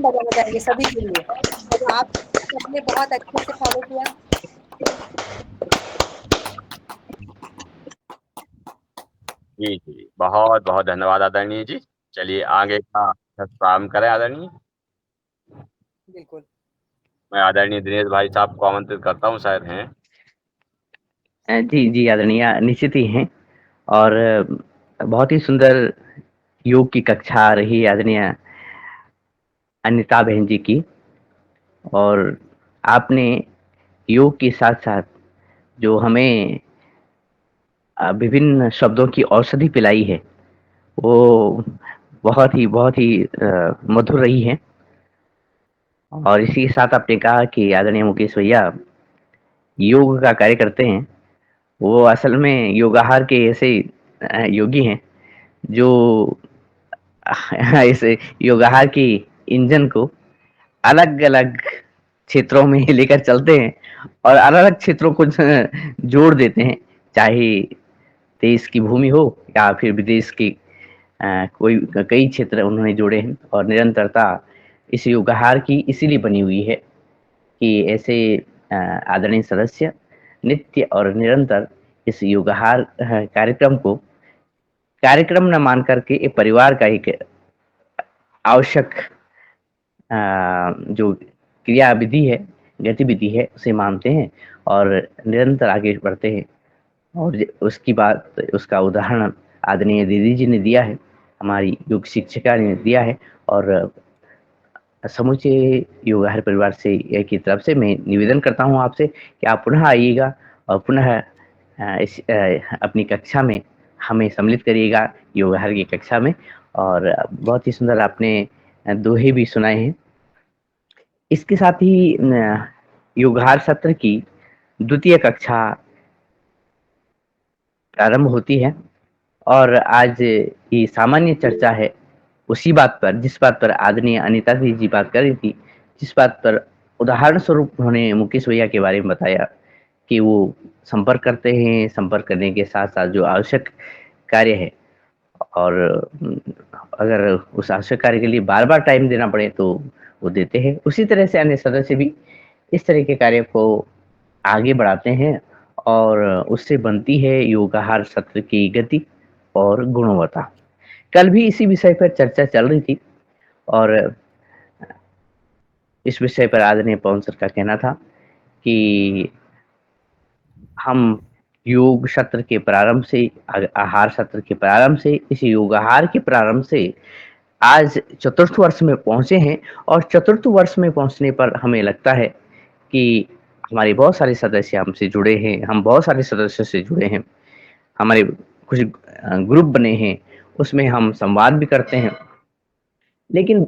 बजाना चाहेंगे सभी के लिए, और आप सबने बहुत अच्छे से फॉलो किया। जी जी, बहुत बहुत धन्यवाद आदरणीय जी। चलिए आगे का काम करें आदरणीय। बिल्कुल। मैं आदरणीय दिनेश भाई साहब को आमंत्रित करता हूँ, शायद हैं। जी जी आदरणीय, निश्चित ही हैं। और बहुत ही सुंदर योग की कक्षा रही आदरणीय अनिता बहन जी की। और आपने योग के साथ साथ जो हमें विभिन्न शब्दों की औषधि पिलाई है, वो बहुत ही मधुर रही है। और इसी के साथ आपने कहा कि आदरणीय मुकेश भैया योग का कार्य करते हैं। वो असल में योगाहार के ऐसे योगी हैं जो इस योगाहार की इंजन को अलग अलग क्षेत्रों में लेकर चलते हैं और अलग अलग क्षेत्रों को जोड़ देते हैं, चाहे देश की भूमि हो या फिर विदेश की कोई कई क्षेत्र उन्होंने जोड़े हैं। और निरंतरता इस योगाहार की इसीलिए बनी हुई है कि ऐसे आदरणीय सदस्य नित्य और निरंतर इस योगाहार कार्यक्रम को कार्यक्रम न मान करके एक परिवार का एक आवश्यक जो क्रियाविधि है, गतिविधि है, उसे मानते हैं और निरंतर आगे बढ़ते हैं। और उसकी बात, उसका उदाहरण आदरणीय दीदी जी ने दिया है, हमारी योग शिक्षिका ने दिया है। और समूचे योगाहार परिवार से की तरफ से मैं निवेदन करता हूँ आपसे कि आप पुनः आइएगा और पुनः इस अपनी कक्षा में हमें सम्मिलित करिएगा, योगाहार की कक्षा में। और बहुत ही सुंदर आपने दोहे भी सुनाए हैं। इसके साथ ही योगाहार सत्र की द्वितीय कक्षा प्रारंभ होती है और आज ये सामान्य चर्चा है उसी बात पर, जिस बात पर आदरणीय अनिता जी बात कर रही थी, जिस बात पर उदाहरण स्वरूप उन्होंने मुकेश भैया के बारे में बताया कि वो संपर्क करते हैं, संपर्क करने के साथ साथ जो आवश्यक कार्य है, और अगर उस आवश्यक कार्य के लिए बार बार टाइम देना पड़े तो वो देते हैं। उसी तरह से अन्य सदस्य भी इस तरह के कार्य को आगे बढ़ाते हैं और उससे बनती है योगाहार सत्र की गति और गुणवत्ता। कल भी इसी विषय पर चर्चा चल रही थी और इस विषय पर आदरणीय पवन सर का कहना था कि हम योग सत्र के प्रारंभ से, आहार सत्र के प्रारंभ से, इस योगाहार के प्रारंभ से आज चतुर्थ वर्ष में पहुंचे हैं। और चतुर्थ वर्ष में पहुंचने पर हमें लगता है कि हमारे बहुत सारे सदस्य हमसे जुड़े हैं, हम बहुत सारे सदस्यों से जुड़े हैं, हमारे कुछ ग्रुप बने हैं, उसमें हम संवाद भी करते हैं। लेकिन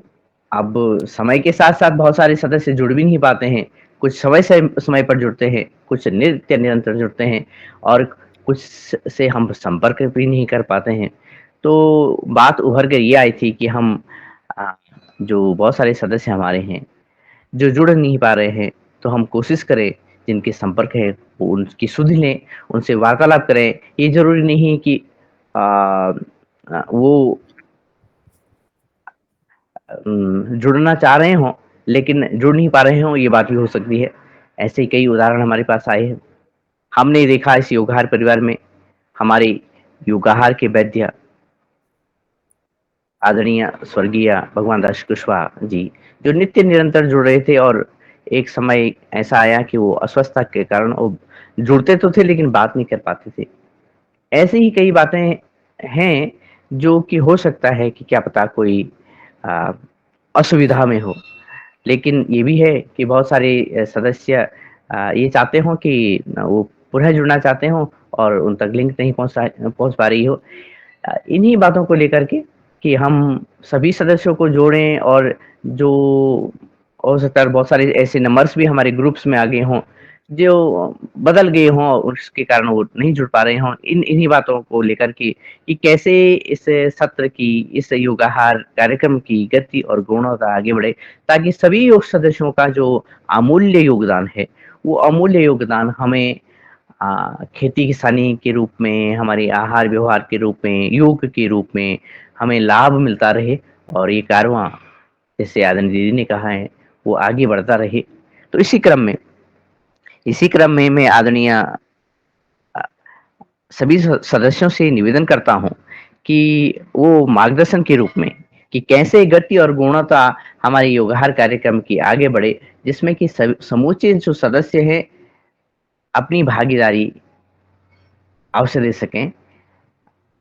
अब समय के साथ साथ बहुत सारे सदस्य जुड़ भी नहीं पाते हैं। कुछ समय पर जुड़ते हैं, कुछ नित्य निरंतर जुड़ते हैं और कुछ से हम संपर्क भी नहीं कर पाते हैं। तो बात उभर कर ये आई थी कि हम जो बहुत सारे सदस्य हमारे हैं जो जुड़ नहीं पा रहे हैं, तो हम कोशिश करें जिनके संपर्क है वो उनकी सुध लें, उनसे वार्तालाप करें। ये जरूरी नहीं है कि वो जुड़ना चाह रहे हों लेकिन जुड़ नहीं पा रहे हों, ये बात भी हो सकती है। ऐसे ही कई उदाहरण हमारे पास आए हैं। हमने देखा इस योगाहार परिवार में हमारे योगाहार के वैद्य आदरणीय स्वर्गीय भगवान दास कुशवाहा जी, जो नित्य निरंतर जुड़ रहे थे और एक समय ऐसा आया कि वो अस्वस्थता के कारण वो जुड़ते तो थे लेकिन बात नहीं कर पाते थे। ऐसे ही कई बातें हैं जो कि हो सकता है कि क्या पता कोई अ, असुविधा में हो। लेकिन ये भी है कि बहुत सारे सदस्य ये चाहते हों कि वो पुनः जुड़ना चाहते हों और उन तक लिंक नहीं पहुँच पा रही हो। इन्हीं बातों को लेकर के कि हम सभी सदस्यों को जोड़ें, और जो हो सकता है बहुत सारे ऐसे नंबर्स भी हमारे ग्रुप्स में आ गए हों जो बदल गए हों और उसके कारण वो नहीं जुड़ पा रहे हों। इन्हीं बातों को लेकर के कि कैसे इस सत्र की, इस योगाहार कार्यक्रम की गति और गुणवत्ता आगे बढ़े, ताकि सभी योग सदस्यों का जो अमूल्य योगदान है, वो अमूल्य योगदान हमें खेती किसानी के रूप में, हमारे आहार व्यवहार के रूप में, योग के रूप में हमें लाभ मिलता रहे और ये कारवां जैसे आदरणीय दीदी ने कहा है वो आगे बढ़ता रहे। तो इसी क्रम में मैं आदरणीय सभी सदस्यों से निवेदन करता हूँ कि वो मार्गदर्शन के रूप में कि कैसे गति और गुणवत्ता हमारे योगाहार कार्यक्रम की आगे बढ़े, जिसमें कि समूचे जो सदस्य हैं अपनी भागीदारी अवश्य दे सकें।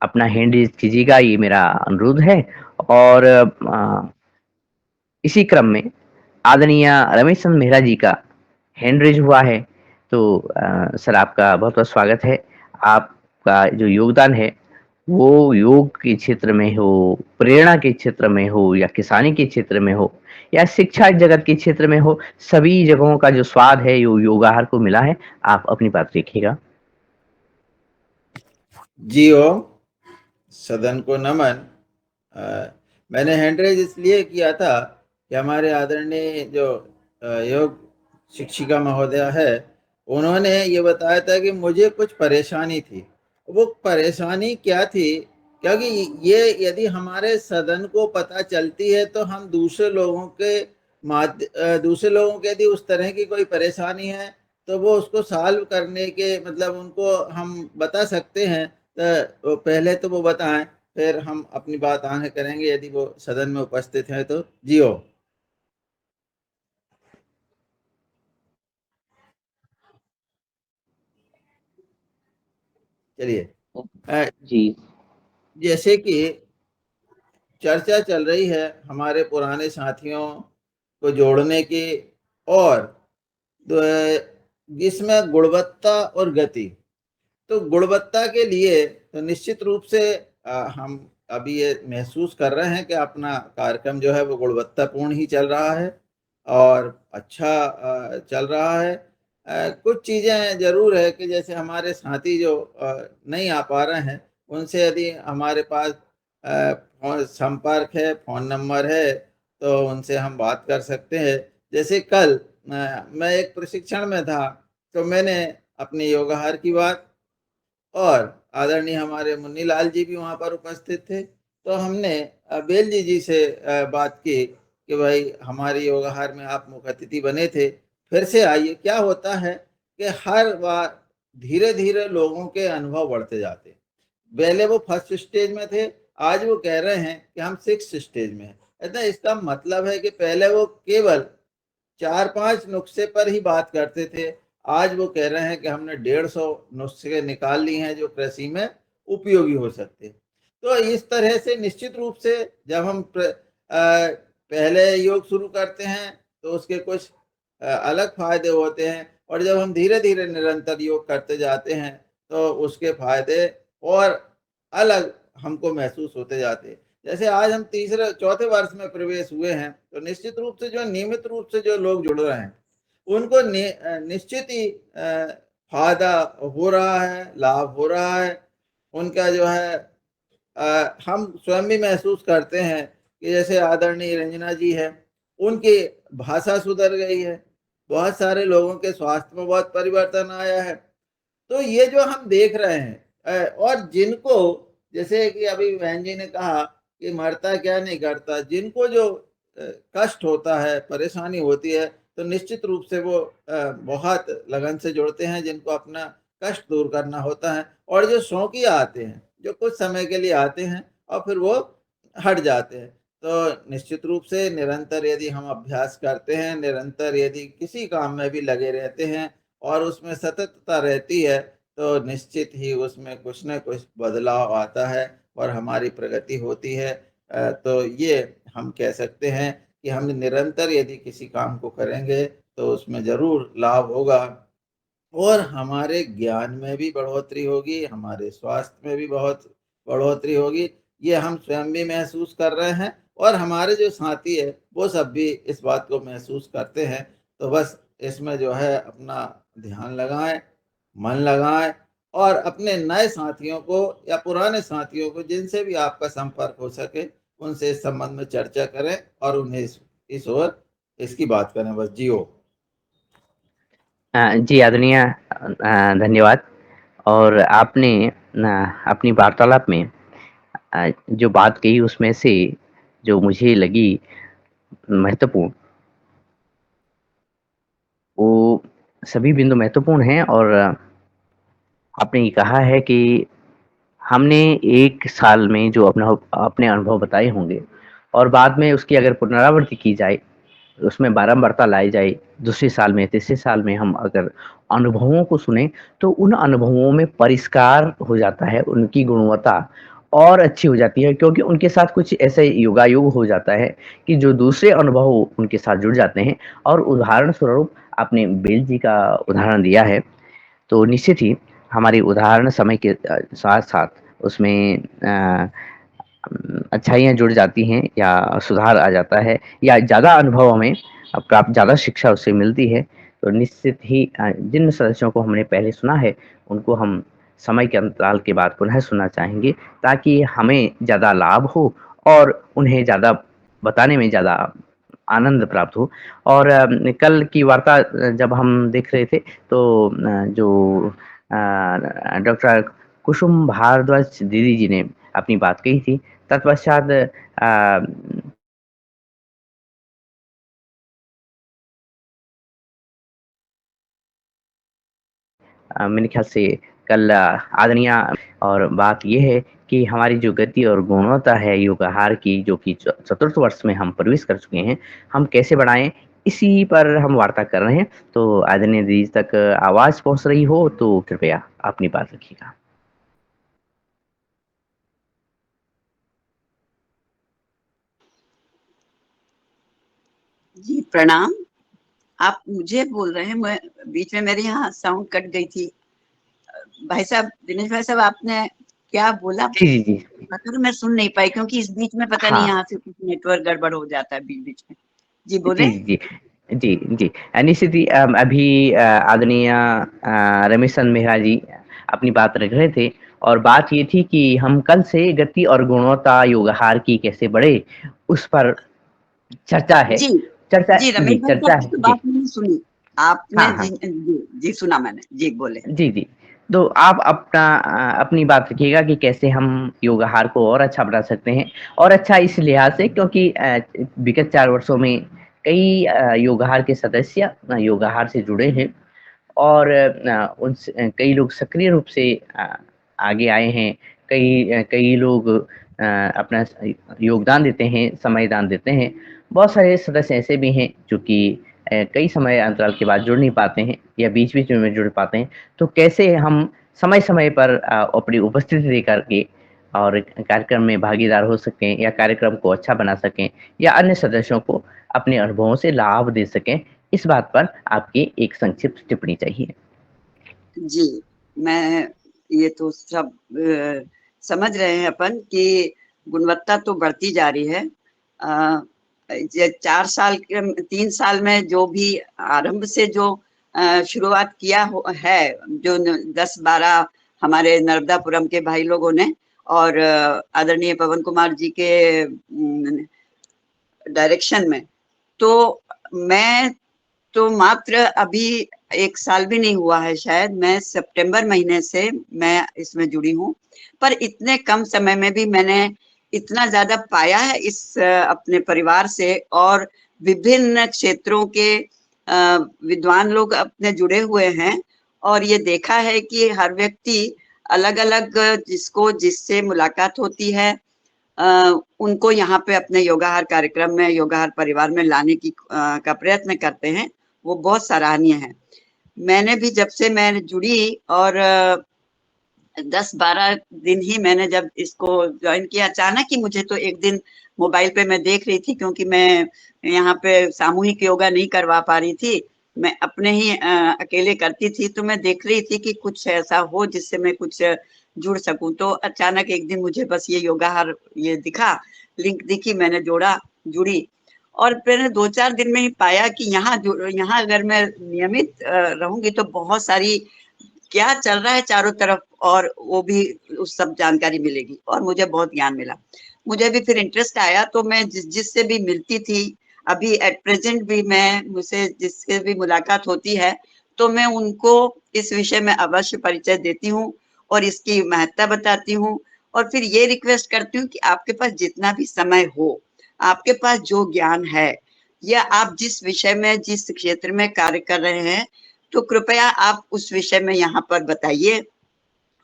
अपना हैंड रेज कीजिएगा, ये मेरा अनुरोध है। और इसी क्रम में आदरणीय रमेश चंद्र मेहरा जी का हैंड रेज हुआ है। तो सर आपका बहुत बहुत स्वागत है। आपका जो योगदान है वो योग के क्षेत्र में हो, प्रेरणा के क्षेत्र में हो, या किसानी के क्षेत्र में हो, या शिक्षा जगत के क्षेत्र में हो, सभी जगहों का जो स्वाद है यो योगाहार को मिला है। आप अपनी बात रखिएगा। जी ओम, सदन को नमन। मैंने हैंड रेज इसलिए किया था कि हमारे आदरणीय जो योग शिक्षिका महोदया है, उन्होंने ये बताया था कि मुझे कुछ परेशानी थी। वो परेशानी क्या थी? क्योंकि ये यदि हमारे सदन को पता चलती है तो हम दूसरे लोगों के यदि उस तरह की कोई परेशानी है तो वो उसको सॉल्व करने के मतलब उनको हम बता सकते हैं। तो पहले तो वो बताएं, फिर हम अपनी बात आगे करेंगे यदि वो सदन में उपस्थित हैं तो। जियो चलिए। जी जैसे कि चर्चा चल रही है हमारे पुराने साथियों को जोड़ने की, और जिसमें गुणवत्ता और गति। तो गुणवत्ता के लिए तो निश्चित रूप से हम अभी ये महसूस कर रहे हैं कि अपना कार्यक्रम जो है वो गुणवत्तापूर्ण ही चल रहा है और अच्छा चल रहा है। कुछ चीज़ें ज़रूर है कि जैसे हमारे साथी जो नहीं आ पा रहे हैं, उनसे यदि हमारे पास संपर्क है, फ़ोन नंबर है, तो उनसे हम बात कर सकते हैं। जैसे कल मैं एक प्रशिक्षण में था, तो मैंने अपने योगाहार की बात, और आदरणीय हमारे मुन्नी लाल जी भी वहाँ पर उपस्थित थे, तो हमने बेल जी से बात की कि भाई हमारे योगाहार में आप मुख्य अतिथि बने थे, फिर से आइए। क्या होता है कि हर बार धीरे धीरे लोगों के अनुभव बढ़ते जाते हैं। पहले वो फर्स्ट स्टेज में थे, आज वो कह रहे हैं कि हम 6th स्टेज में हैं। इतना इसका मतलब है कि पहले वो केवल 4-5 नुस्खे पर ही बात करते थे, आज वो कह रहे हैं कि हमने 150 नुस्खे निकाल लिए हैं जो कृषि में उपयोगी हो सकते हैं। तो इस तरह से निश्चित रूप से जब हम पहले योग शुरू करते हैं तो उसके कुछ अलग फायदे होते हैं, और जब हम धीरे धीरे निरंतर योग करते जाते हैं तो उसके फायदे और अलग हमको महसूस होते जाते हैं। जैसे आज हम चौथे वर्ष में प्रवेश हुए हैं, तो निश्चित रूप से जो नियमित रूप से जो लोग जुड़ रहे हैं उनको निश्चित ही फायदा हो रहा है, लाभ हो रहा है। उनका जो है हम स्वयं भी महसूस करते हैं कि जैसे आदरणीय रंजना जी है, उनकी भाषा सुधर गई है, बहुत सारे लोगों के स्वास्थ्य में बहुत परिवर्तन आया है। तो ये जो हम देख रहे हैं और जिनको जैसे कि अभी बहन जी ने कहा कि मरता क्या नहीं करता, जिनको जो कष्ट होता है, परेशानी होती है, तो निश्चित रूप से वो बहुत लगन से जुड़ते हैं, जिनको अपना कष्ट दूर करना होता है। और जो शौकिया आते हैं, जो कुछ समय के लिए आते हैं और फिर वो हट जाते हैं, तो निश्चित रूप से निरंतर यदि हम अभ्यास करते हैं, निरंतर यदि किसी काम में भी लगे रहते हैं और उसमें सततता रहती है, तो निश्चित ही उसमें कुछ न कुछ बदलाव आता है और हमारी प्रगति होती है। तो ये हम कह सकते हैं कि हम निरंतर यदि किसी काम को करेंगे तो उसमें ज़रूर लाभ होगा, और हमारे ज्ञान में भी बढ़ोतरी होगी, हमारे स्वास्थ्य में भी बहुत बढ़ोतरी होगी। ये हम स्वयं भी महसूस कर रहे हैं और हमारे जो साथी है वो सब भी इस बात को महसूस करते हैं। तो बस इसमें जो है अपना ध्यान लगाएं, मन लगाएं, और अपने नए साथियों को या पुराने साथियों को जिनसे भी आपका संपर्क हो सके उनसे इस संबंध में चर्चा करें और उन्हें इस ओर इसकी बात करें। बस जियो। जी आदरणीय धन्यवाद। और आपने अपनी वार्तालाप में जो बात कही उसमें से जो मुझे लगी महत्वपूर्ण, वो सभी बिंदु महत्वपूर्ण हैं और आपने ये कहा है कि हमने 1 साल में जो अपने अनुभव बताए होंगे और बाद में उसकी अगर पुनरावृत्ति की जाए, उसमें बारंबारता लाई जाए, दूसरे साल में, तीसरे साल में हम अगर अनुभवों को सुनें, तो उन अनुभवों में परिष्कार हो जाता है, उनकी गुणवत्ता और अच्छी हो जाती है क्योंकि उनके साथ कुछ ऐसे योगायोग हो जाता है कि जो दूसरे अनुभव उनके साथ जुड़ जाते हैं और उदाहरण स्वरूप आपने बेल जी का उदाहरण दिया है, तो निश्चित ही हमारी उदाहरण समय के साथ-साथ उसमें अच्छाइयाँ जुड़ जाती हैं या सुधार आ जाता है या ज़्यादा अनुभव हमें प्राप्त ज़्यादा शिक्षा उससे मिलती है, तो निश्चित ही जिन सदस्यों को हमने पहले सुना है, उनको हम समय के अंतराल के बाद पुनः सुनना चाहेंगे ताकि हमें ज़्यादा लाभ हो और उन्हें ज़्यादा बताने में ज़्यादा आनंद प्राप्त हो। और कल की वार्ता जब हम देख रहे थे तो जो डॉक्टर कुसुम भारद्वाज दीदी जी ने अपनी बात कही थी, तत्पश्चात मेरे ख्याल से कल आदरणीय और बात ये है कि हमारी जो गति और गुणवत्ता है योगाहार की जो कि चतुर्थ वर्ष में हम प्रवेश कर चुके हैं, हम कैसे बढ़ाएँ इसी पर हम वार्ता कर रहे हैं। तो आदरणीय दीदी तक आवाज़ पहुँच रही हो तो कृपया अपनी बात रखिएगा। जी प्रणाम। आप मुझे बोल रहे हैं? मैं बीच में मेरे यहाँ साउंड कट गई थी। भाई साहब, दिनेश भाई साहब, आपने क्या बोला? जी, जी, जी। मतलब मैं सुन नहीं पाई क्योंकि इस बीच में पता नहीं हाँ। यहाँ से कुछ नेटवर्क गड़बड़ हो जाता है बीच-बीच में। जी जी, बोलें? जी, जी। जी, जी। निश्चित ही अभी आदरणीय रमेश चंद मेहरा जी अपनी बात रख रहे थे और बात ये थी कि हम कल से गति और गुणवत्ता योगाहार की कैसे बढ़े, उस पर चर्चा है। जी, चर्चा जी जी, रमेश भाई चर्चा साहब की है। तो जी। बात मैंने सुनी। आपने हाँ, हाँ। जी सुना मैंने। जी बोलें। जी, जी। तो आप अपनी बात रखिएगा कि कैसे हम योगाहार को और अच्छा बना सकते हैं और अच्छा इस लिहाज से क्योंकि विगत 4 वर्षों में कई योगाहार के सदस्य योगाहार से जुड़े हैं और कई लोग सक्रिय रूप से आगे आए हैं। कई लोग अपना योगदान देते हैं, समय दान देते हैं। बहुत सारे सदस्य ऐसे भी हैं जो कि कई समय अंतराल के बाद जुड़ नहीं पाते हैं या बीच-बीच में जुड़ पाते हैं। तो कैसे हम समय-समय पर अपनी उपस्थिति देकर के और कार्यक्रम में भागीदार हो सकें या कार्यक्रम को अच्छा बना सकें या अन्य सदस्यों को अपने अनुभवों से लाभ दे सकें, इस बात पर आपकी एक संक्षिप्त टिप्पणी चाहिए। जी, मैं ये तो सब समझ रहे हैं अपन कि गुणवत्ता तो बढ़ती जा रही है। ये 4 साल के 3 साल में जो भी आरंभ से जो शुरुआत किया है, जो 10-12 हमारे नर्मदापुरम के भाई लोगों ने और आदरणीय पवन कुमार जी के डायरेक्शन में, तो मैं तो मात्र अभी 1 साल भी नहीं हुआ है शायद, मैं सितंबर महीने से मैं इसमें जुड़ी हूँ। पर इतने कम समय में भी मैंने इतना ज़्यादा पाया है इस अपने परिवार से और विभिन्न क्षेत्रों के विद्वान लोग अपने जुड़े हुए हैं और ये देखा है कि हर व्यक्ति अलग-अलग जिसको जिससे मुलाकात होती है उनको यहाँ पे अपने योगाहार कार्यक्रम में, योगाहार परिवार में लाने की का प्रयत्न करते हैं, वो बहुत सराहनीय है। मैंने भी जब से मैं जुड़ी और 10-12 दिन ही मैंने जब इसको जॉइन किया, अचानक ही मुझे तो एक दिन मोबाइल पे मैं देख रही थी क्योंकि मैं यहाँ पे सामूहिक योगा नहीं करवा पा रही थी, मैं अपने ही अकेले करती थी, तो मैं देख रही थी कि कुछ ऐसा हो जिससे मैं कुछ जुड़ सकूँ। तो अचानक एक दिन मुझे बस ये योगाहार ये दिखा, लिंक दिखी, मैंने जोड़ा, जुड़ी और मैंने 2-4 दिन में ही पाया कि यहाँ अगर मैं नियमित रहूँगी तो बहुत सारी क्या चल रहा है चारों तरफ और वो भी उस सब जानकारी मिलेगी और मुझे बहुत ज्ञान मिला। मुझे भी फिर इंटरेस्ट आया तो मैं जिससे भी मिलती थी, अभी एट प्रेजेंट भी मैं मुझसे जिससे भी मुलाकात होती है, तो मैं उनको इस विषय में अवश्य परिचय देती हूँ और इसकी महत्ता बताती हूँ और फिर ये रिक्वेस्ट करती हूँ कि आपके पास जितना भी समय हो, आपके पास जो ज्ञान है, या आप जिस विषय में, जिस क्षेत्र में कार्य कर रहे हैं, तो कृपया आप उस विषय में यहाँ पर बताइए।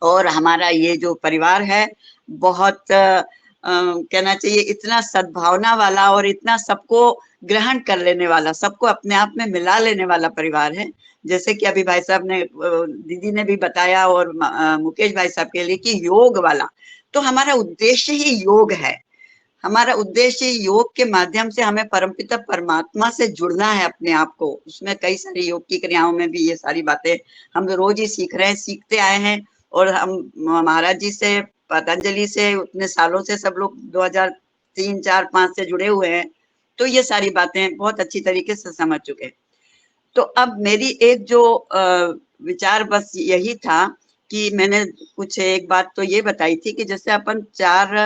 और हमारा ये जो परिवार है बहुत कहना चाहिए इतना सद्भावना वाला और इतना सबको ग्रहण कर लेने वाला, सबको अपने आप में मिला लेने वाला परिवार है। जैसे कि अभी भाई साहब ने, दीदी ने भी बताया और मुकेश भाई साहब के लिए कि योग वाला, तो हमारा उद्देश्य ही योग है। हमारा उद्देश्य योग के माध्यम से हमें परमपिता परमात्मा से जुड़ना है अपने आप को। उसमें कई सारी योग की क्रियाओं में भी ये सारी बातें हम रोज ही सीख रहे हैं, सीखते आए हैं। और हम महाराज जी से, पतंजलि से उतने सालों से सब लोग 2003, 4, 5 से जुड़े हुए हैं, तो ये सारी बातें बहुत अच्छी तरीके से समझ चुके हैं। तो अब मेरी एक जो विचार बस यही था कि मैंने कुछ एक बात तो ये बताई थी कि जैसे अपन 4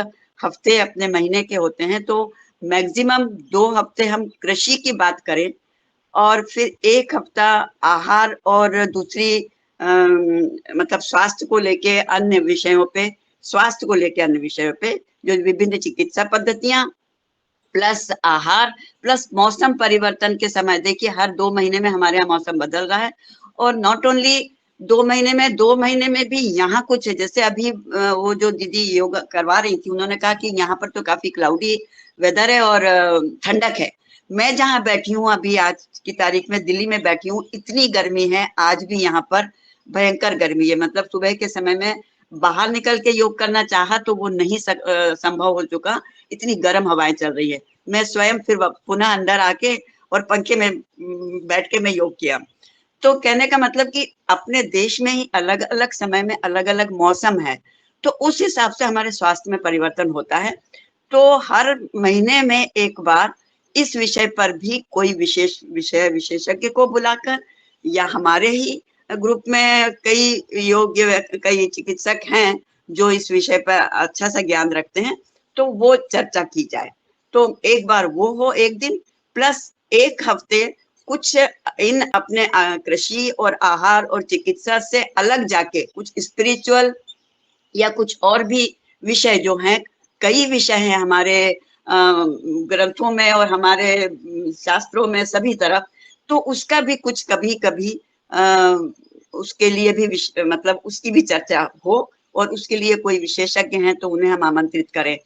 हफ्ते अपने महीने के होते हैं, तो मैक्सिमम 2 हफ्ते हम कृषि की बात करें और फिर 1 हफ्ता आहार और दूसरी मतलब स्वास्थ्य को लेके अन्य विषयों पे, स्वास्थ्य को लेके अन्य विषयों पे, जो विभिन्न चिकित्सा पद्धतियां प्लस आहार प्लस मौसम परिवर्तन के समय। देखिए हर 2 महीने में हमारे यहाँ मौसम बदल रहा है, और नॉट ओनली 2 महीने में, 2 महीने में भी यहाँ कुछ है। जैसे अभी वो जो दीदी योगा करवा रही थी, उन्होंने कहा कि यहाँ पर तो काफी क्लाउडी वेदर है और ठंडक है। मैं जहाँ बैठी हूँ अभी, आज की तारीख में दिल्ली में बैठी हूँ, इतनी गर्मी है आज भी यहाँ पर, भयंकर गर्मी है। मतलब सुबह के समय में बाहर निकल के योग करना चाहा तो वो नहीं संभव हो चुका, इतनी गर्म हवाएं चल रही है। मैं स्वयं फिर पुनः अंदर आके और पंखे में बैठ के मैं योग किया। तो कहने का मतलब कि अपने देश में ही अलग अलग समय में अलग अलग मौसम है, तो उस हिसाब से हमारे स्वास्थ्य में परिवर्तन होता है। तो हर महीने में एक बार इस विषय पर भी कोई विशेष विषय विशेषज्ञ को बुलाकर, या हमारे ही ग्रुप में कई योग्य कई चिकित्सक हैं जो इस विषय पर अच्छा सा ज्ञान रखते हैं, तो वो चर्चा की जाए। तो एक बार वो हो एक दिन, प्लस 1 हफ्ते कुछ इन अपने कृषि और आहार और चिकित्सा से अलग जाके कुछ स्पिरिचुअल या कुछ और भी विषय जो हैं, कई विषय हैं हमारे ग्रंथों में और हमारे शास्त्रों में सभी तरफ, तो उसका भी कुछ कभी कभी उसके लिए भी मतलब उसकी भी चर्चा हो, और उसके लिए कोई विशेषज्ञ हैं तो उन्हें हम आमंत्रित करें।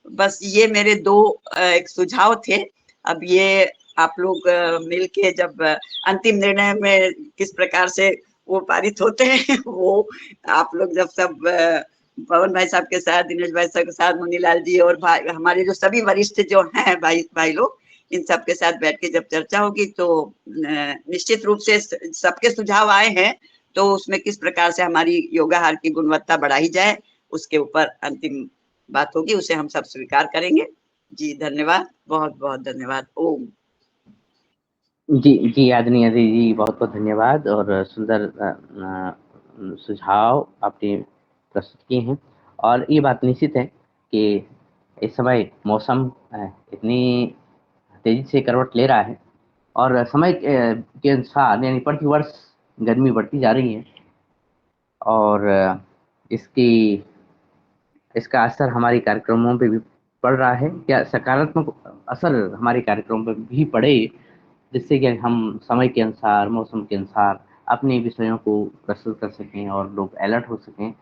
बस ये मेरे 2 एक सुझाव थे। अब ये आप लोग मिलके जब अंतिम निर्णय में किस प्रकार से वो पारित होते हैं वो आप लोग जब सब पवन भाई साहब के साथ, दिनेश भाई साहब के साथ, मुनीलाल जी और भाई हमारे जो सभी वरिष्ठ जो हैं भाई लोग, इन सब के साथ बैठ के जब चर्चा होगी तो निश्चित रूप से सबके सुझाव आए हैं, तो उसमें किस प्रकार से हमारी योगाहार की गुणवत्ता बढ़ाई जाए उसके ऊपर अंतिम बात होगी, उसे हम सब स्वीकार करेंगे। जी धन्यवाद, बहुत बहुत धन्यवाद। ओम। जी आदरणीय जी, बहुत बहुत धन्यवाद और सुंदर सुझाव आपने प्रस्तुत किए हैं। और ये बात निश्चित है कि इस समय मौसम इतनी तेजी से करवट ले रहा है और समय के अनुसार यानी प्रति वर्ष गर्मी बढ़ती जा रही है, और इसका असर हमारे कार्यक्रमों पे भी पड़ रहा है। क्या सकारात्मक असर हमारे कार्यक्रमों पे भी पड़े, जिससे कि हम समय के अनुसार, मौसम के अनुसार अपने विषयों को प्रस्तुत कर सकें और लोग अलर्ट हो सकें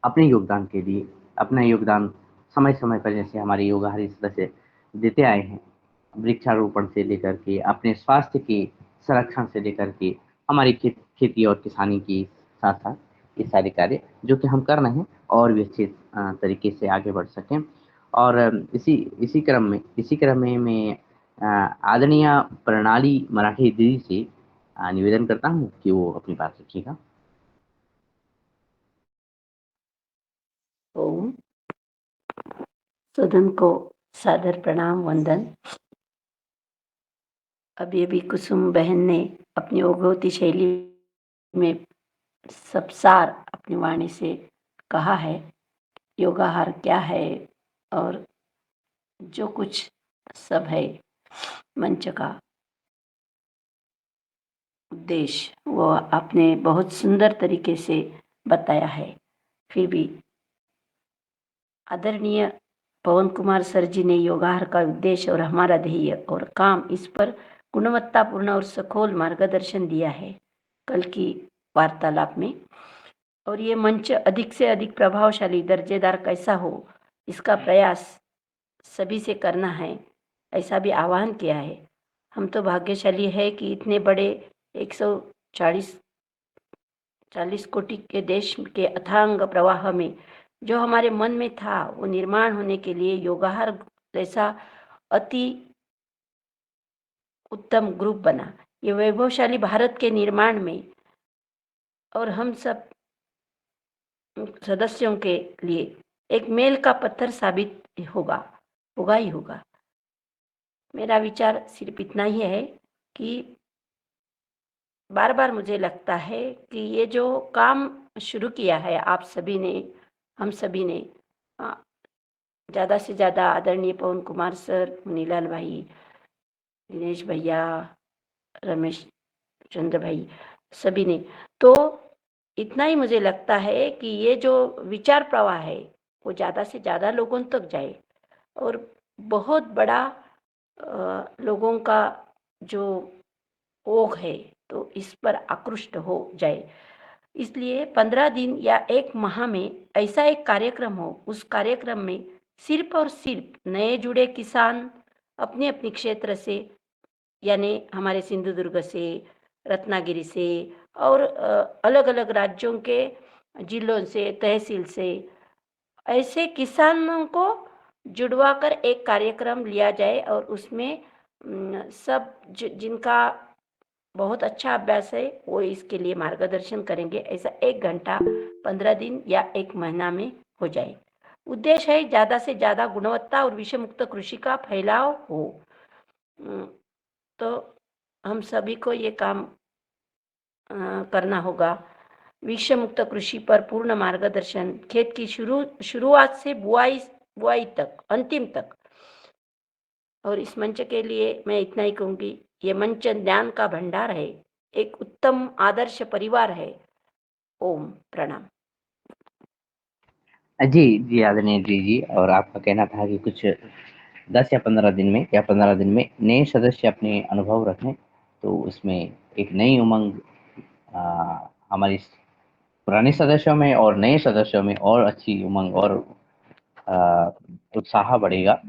अपने योगदान के लिए। अपना योगदान समय समय पर जैसे हमारे योगाहारी सदस्य देते आए हैं, वृक्षारोपण से लेकर के अपने स्वास्थ्य के संरक्षण से लेकर के हमारी खेती और किसानी के साथ साथ ये सारे कार्य जो कि हम कर रहे हैं और भी अच्छे तरीके से आगे बढ़ सकें। और इसी क्रम में मैं आदरणीय प्रणाली मराठी दीदी से निवेदन करता हूँ कि वो अपनी बात रखिएगा। ओम। सदन को सादर प्रणाम वंदन। अभी कुसुम बहन ने अपनी ओघवती शैली में सब सार अपनी वाणी से कहा है, योगाहार क्या है और जो कुछ सब है मंच का उद्देश्य, वो आपने बहुत सुंदर तरीके से बताया है। फिर भी आदरणीय पवन कुमार सर जी ने योगाहार का उद्देश्य और हमारा ध्येय और काम इस पर गुणवत्तापूर्ण और सखोल मार्गदर्शन दिया है कल की वार्तालाप में। और ये मंच अधिक से अधिक प्रभावशाली दर्जेदार कैसा हो इसका प्रयास सभी से करना है, ऐसा भी आह्वान किया है। हम तो भाग्यशाली है कि इतने बड़े 140 कोटि के देश के अथांग प्रवाह में जो हमारे मन में था वो निर्माण होने के लिए योगाहार जैसा अति उत्तम ग्रुप बना। ये वैभवशाली भारत के निर्माण में और हम सब सदस्यों के लिए एक मील का पत्थर साबित होगा ही होगा। मेरा विचार सिर्फ इतना ही है कि बार बार मुझे लगता है कि ये जो काम शुरू किया है आप सभी ने, हम सभी ने, ज़्यादा से ज़्यादा आदरणीय पवन कुमार सर, मुनीलाल भाई, दिनेश भैया, रमेश चंद्र भाई, सभी ने, तो इतना ही मुझे लगता है कि ये जो विचार प्रवाह है वो ज़्यादा से ज़्यादा लोगों तक जाए और बहुत बड़ा लोगों का जो ओघ है तो इस पर आकृष्ट हो जाए। इसलिए 15 दिन या 1 माह में ऐसा एक कार्यक्रम हो, उस कार्यक्रम में सिर्फ और सिर्फ नए जुड़े किसान अपने अपने क्षेत्र से, यानी हमारे सिंधुदुर्ग से, रत्नागिरी से और अलग अलग राज्यों के जिलों से, तहसील से, ऐसे किसानों को जुड़वाकर एक कार्यक्रम लिया जाए और उसमें सब जिनका बहुत अच्छा अभ्यास है वो इसके लिए मार्गदर्शन करेंगे। ऐसा 1 घंटा 15 दिन या 1 महीना में हो जाए। उद्देश्य है ज़्यादा से ज़्यादा गुणवत्ता और विषय मुक्त कृषि का फैलाव हो। तो हम सभी को ये काम करना होगा। विषय मुक्त कृषि पर पूर्ण मार्गदर्शन, खेत की शुरुआत से बुआई तक, अंतिम तक। और इस मंच के लिए मैं इतना ही कहूँगी, ये मंच ज्ञान का भंडार है, एक उत्तम आदर्श परिवार है। ओम प्रणाम। जी आदरणीय जी। और आपका कहना था कि कुछ 10 या 15 दिन में नए सदस्य अपने अनुभव रखें, तो उसमें एक नई उमंग हमारी पुराने सदस्यों में और नए सदस्यों में और अच्छी उमंग और उत्साह बढ़ेगा।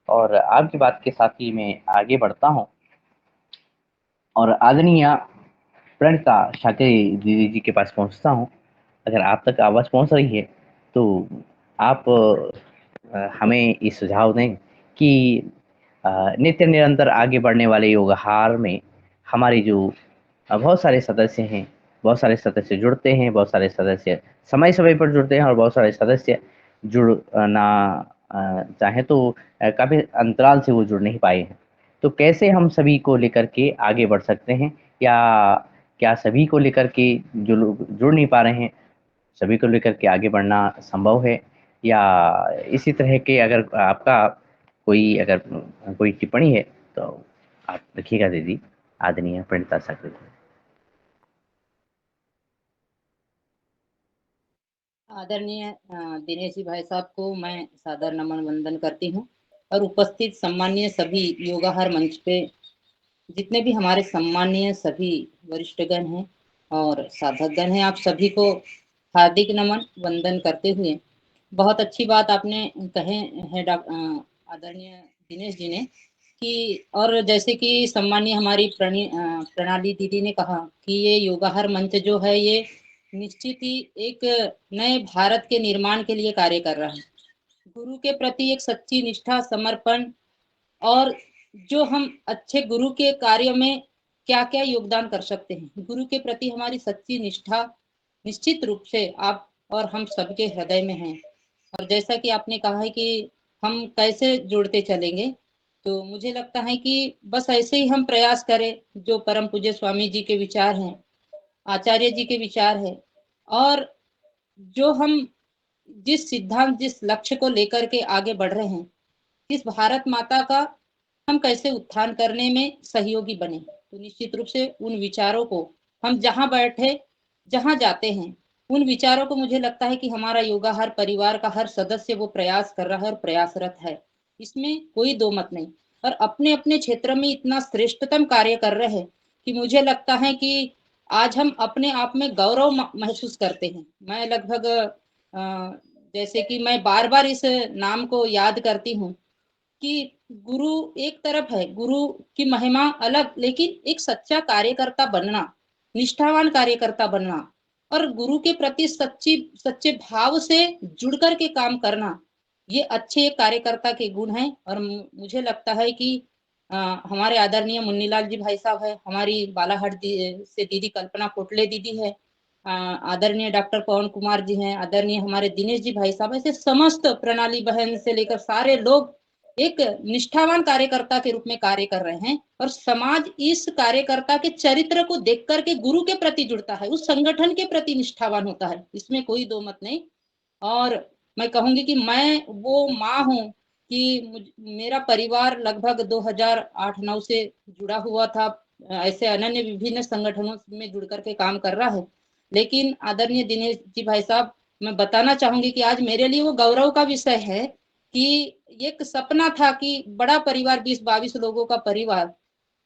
और आपकी बात के साथ ही मैं आगे बढ़ता हूँ और आदरणीय प्रणिता शाक्य दीदी जी के पास पहुँचता हूँ। अगर आप तक आवाज़ पहुँच रही है तो आप हमें ये सुझाव दें कि नित्य निरंतर आगे बढ़ने वाले योगाहार में हमारे जो बहुत सारे सदस्य हैं, बहुत सारे सदस्य जुड़ते हैं, बहुत सारे सदस्य समय-समय पर जुड़ते हैं और बहुत सारे सदस्य जुड़ना चाहें तो काफ़ी अंतराल से वो जुड़ नहीं पाए हैं। तो कैसे हम सभी को लेकर के आगे बढ़ सकते हैं, या क्या सभी को लेकर के जो लोग जुड़ नहीं पा रहे हैं, सभी को लेकर के आगे बढ़ना संभव है? या इसी तरह के अगर आपका कोई टिप्पणी है तो आप रखिएगा दीदी, आदरणीय प्रणिता शाक्य। आदरणीय दिनेश जी भाई साहब को मैं सादर नमन वंदन करती हूँ और उपस्थित सम्मानीय सभी योगाहार मंच पे जितने भी हमारे सम्मानीय सभी वरिष्ठगण हैं और साधकगण हैं, आप सभी को हार्दिक नमन वंदन करते हुए बहुत अच्छी बात आपने कहे है आदरणीय दिनेश जी ने कि, और जैसे कि सम्मानीय हमारी प्रणाली दीदी ने कहा कि ये योगाहार मंच जो है ये निश्चित ही एक नए भारत के निर्माण के लिए कार्य कर रहा है। गुरु के प्रति एक सच्ची निष्ठा, समर्पण और जो हम अच्छे गुरु के कार्य में क्या क्या योगदान कर सकते हैं, गुरु के प्रति हमारी सच्ची निष्ठा निश्चित रूप से आप और हम सबके हृदय में है। और जैसा कि आपने कहा है कि हम कैसे जुड़ते चलेंगे, तो मुझे लगता है कि बस ऐसे ही हम प्रयास करें, जो परम पूज्य स्वामी जी के विचार हैं, आचार्य जी के विचार है, और जो हम जिस सिद्धांत, जिस लक्ष्य को लेकर के आगे बढ़ रहे हैं, इस भारत माता का हम कैसे उत्थान करने में सहयोगी बने, तो निश्चित रूप से उन विचारों को हम जहाँ बैठे, जहाँ जाते हैं, उन विचारों को मुझे लगता है कि हमारा योगा हर परिवार का हर सदस्य वो प्रयास कर रहा है और प्रयासरत है, इसमें कोई दो मत नहीं। और अपने अपने क्षेत्र में इतना श्रेष्ठतम कार्य कर रहे हैं कि मुझे लगता है कि आज हम अपने आप में गौरव महसूस करते हैं। मैं लगभग जैसे कि मैं बार बार इस नाम को याद करती हूँ कि गुरु एक तरफ है, गुरु की महिमा अलग, लेकिन एक सच्चा कार्यकर्ता बनना, निष्ठावान कार्यकर्ता बनना और गुरु के प्रति सच्चे भाव से जुड़ कर के काम करना, ये अच्छे कार्यकर्ता के गुण हैं। और मुझे लगता है कि हमारे आदरणीय मुन्नीलाल जी भाई साहब है, हमारी बालाहाट से दीदी कल्पना कोटले दीदी है, आदरणीय डॉक्टर पवन कुमार जी हैं, आदरणीय हमारे दिनेश जी भाई साहब, ऐसे समस्त प्रणाली बहन से लेकर सारे लोग एक निष्ठावान कार्यकर्ता के रूप में कार्य कर रहे हैं। और समाज इस कार्यकर्ता के चरित्र को देख करके गुरु के प्रति जुड़ता है, उस संगठन के प्रति निष्ठावान होता है, इसमें कोई दो मत नहीं। और मैं कहूंगी कि मैं वो माँ हूँ कि मेरा परिवार लगभग 2008-9 से जुड़ा हुआ था, ऐसे अनन्य विभिन्न संगठनों में जुड़ करके काम कर रहा है। लेकिन आदरणीय दिनेश जी भाई साहब, मैं बताना चाहूंगी कि आज मेरे लिए वो गौरव का विषय है कि एक सपना था कि बड़ा परिवार 20-22 लोगों का परिवार,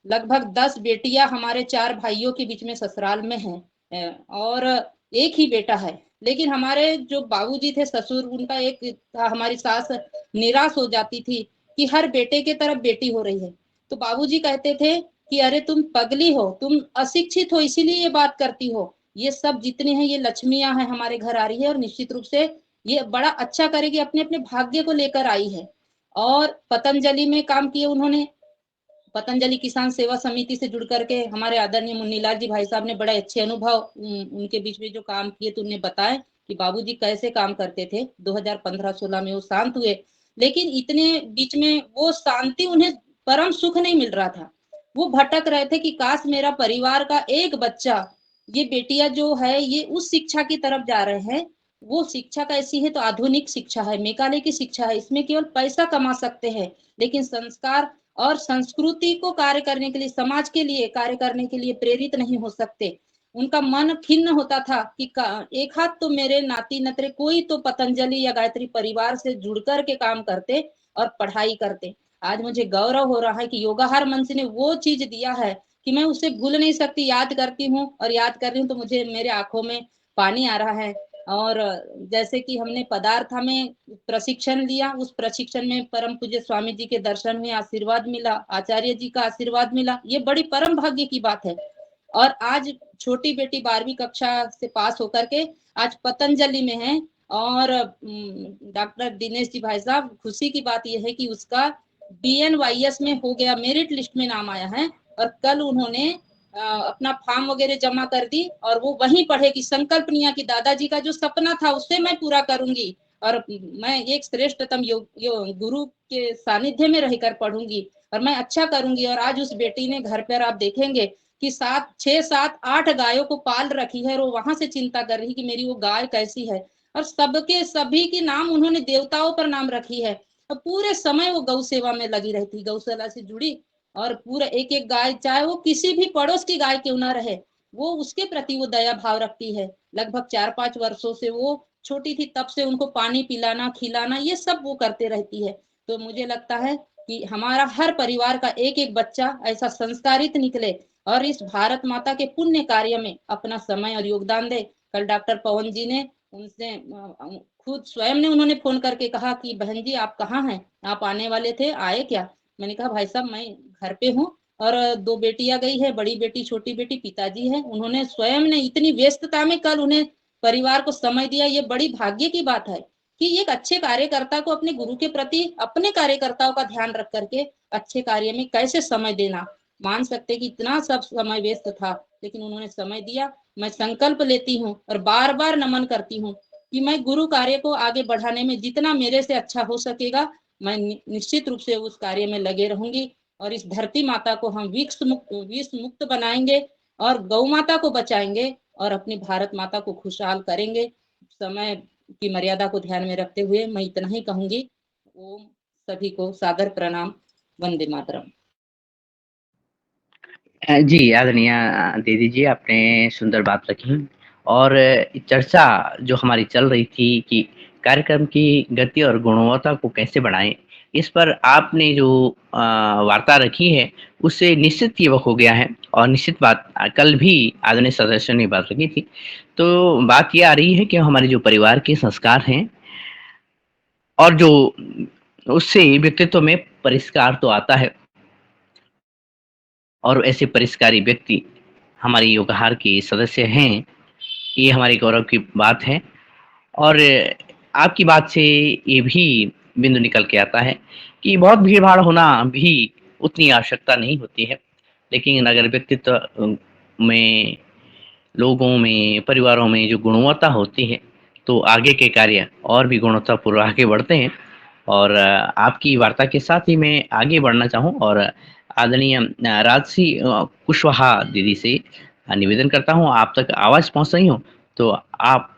लगभग 10 बेटियां हमारे 4 भाइयों के बीच में ससुराल में हैं और एक ही बेटा है। लेकिन हमारे जो बाबूजी थे ससुर, उनका एक था, हमारी सास निराश हो जाती थी कि हर बेटे के तरफ बेटी हो रही है। तो बाबूजी कहते थे कि अरे तुम पगली हो, तुम अशिक्षित हो, इसीलिए ये बात करती हो। ये सब जितने हैं ये लक्ष्मियां हैं हमारे घर आ रही है और निश्चित रूप से ये बड़ा अच्छा करेगी, अपने अपने भाग्य को लेकर आई है। और पतंजलि में काम किए उन्होंने, पतंजलि किसान सेवा समिति से जुड़ करके हमारे आदरणीय मुन्नीलाल जी भाई साहब ने बड़े अच्छे अनुभव उनके बीच में जो काम किए तो उन्हें बताए कि बाबूजी कैसे काम करते थे। 2015-16 में वो शांत हुए, लेकिन इतने बीच में वो शांति उन्हें परम सुख नहीं मिल रहा था। वो भटक रहे थे कि काश मेरा परिवार का एक बच्चा, ये बेटियां जो है ये उस शिक्षा की तरफ जा रहे हैं। वो शिक्षा कैसी है तो आधुनिक शिक्षा है, मेकाले की शिक्षा है, इसमें केवल पैसा कमा सकते हैं, लेकिन संस्कार और संस्कृति को कार्य करने के लिए, समाज के लिए कार्य करने के लिए प्रेरित नहीं हो सकते। उनका मन खिन्न होता था कि एक हाथ तो मेरे नाती नतरे कोई तो पतंजलि या गायत्री परिवार से जुड़ कर के काम करते और पढ़ाई करते। आज मुझे गौरव हो रहा है कि योगाहार मंच ने वो चीज दिया है कि मैं उसे भूल नहीं सकती, याद करती हूँ और याद कर रही हूँ तो मुझे मेरे आंखों में पानी आ रहा है। और जैसे कि हमने पदार्था में प्रशिक्षण लिया, उस प्रशिक्षण में परम पूज्य स्वामी जी के दर्शन हुए, आशीर्वाद मिला, आचार्य जी का आशीर्वाद मिला, ये बड़ी परम भाग्य की बात है। और आज छोटी बेटी 12वीं कक्षा से पास होकर के आज पतंजलि में है। और डॉक्टर दिनेश जी भाई साहब, खुशी की बात यह है कि उसका BNYS में हो गया, मेरिट लिस्ट में नाम आया है। और कल उन्होंने अपना फॉर्म वगैरह जमा कर दी और वो वहीं पढ़ेगी, संकल्प लिया कि दादाजी का जो सपना था उसे मैं पूरा करूंगी और मैं एक श्रेष्ठतम गुरु के सानिध्य में रहकर पढ़ूंगी और मैं अच्छा करूंगी। और आज उस बेटी ने घर पर आप देखेंगे कि 6, 7, 8 गायों को पाल रखी है और वो वहां से चिंता कर रही कि मेरी वो गाय कैसी है। और सबके सभी के नाम उन्होंने देवताओं पर नाम रखी है और पूरे समय वो गौ सेवा में लगी रहती, गौशाला से जुड़ी। और पूरा एक एक गाय, चाहे वो किसी भी पड़ोस की गाय क्यों ना रहे, वो उसके प्रति वो दया भाव रखती है। लगभग 4-5 वर्षों से वो छोटी थी तब से उनको पानी पिलाना खिलाना ये सब वो करते रहती है। तो मुझे लगता है कि हमारा हर परिवार का एक एक बच्चा ऐसा संस्कारित निकले और इस भारत माता के पुण्य कार्य में अपना समय और योगदान दे। कल डॉक्टर पवन जी ने उनसे खुद स्वयं ने उन्होंने फोन करके कहा कि बहन जी आप कहाँ हैं, आप आने वाले थे, आए क्या? मैंने कहा भाई साहब मैं घर पे हूँ और 2 बेटियां गई है, बड़ी बेटी छोटी बेटी पिताजी है। उन्होंने स्वयं ने इतनी व्यस्तता में कल उन्हें परिवार को समय दिया। ये बड़ी भाग्य की बात है कि एक अच्छे कार्यकर्ता को अपने गुरु के प्रति अपने कार्यकर्ताओं का ध्यान रख करके अच्छे कार्य में कैसे समय देना। मान सकते कि इतना सब समय व्यस्त था लेकिन उन्होंने समय दिया। मैं संकल्प लेती हूँ और बार बार नमन करती हूँ कि मैं गुरु कार्य को आगे बढ़ाने में जितना मेरे से अच्छा हो सकेगा मैं निश्चित रूप से उस कार्य में लगे रहूंगी और इस धरती माता को हम विष मुक्त बनाएंगे और गौ माता को बचाएंगे और अपनी भारत माता को खुशहाल करेंगे। समय की मर्यादा को ध्यान में रखते हुए मैं इतना ही कहूंगी। ओम, सभी को सादर प्रणाम, वंदे मातरम। जी आदरणीय दीदी जी, आपने सुंदर बात रखी और चर्चा जो हमारी चल रही थी कि कार्यक्रम की गति और गुणवत्ता को कैसे बढ़ाएँ, इस पर आपने जो वार्ता रखी है, उससे निश्चित युवक हो गया है और निश्चित बात कल भी आदरणीय सदस्यों ने बात रखी थी। तो बात ये आ रही है कि हमारे जो परिवार के संस्कार हैं और जो उससे व्यक्तित्व में परिष्कार तो आता है और ऐसे परिष्कारी व्यक्ति हमारे योगहार के सदस्य हैं, ये हमारे गौरव की बात है। और आपकी बात से ये भी बिंदु निकल के आता है कि बहुत भीड़-भाड़ होना भी उतनी आवश्यकता नहीं होती है। लेकिन अगर व्यक्तित्व में, लोगों में, परिवारों में जो गुणवत्ता होती है, तो आगे के कार्य और भी गुणवत्तापूर्व आगे बढ़ते हैं। और आपकी वार्ता के साथ ही मैं आगे बढ़ना चाहूँ और आदरणीय राजश्री कुशवाहा दीदी से निवेदन करता हूँ, आप तक आवाज़ पहुँच रही हो, तो आप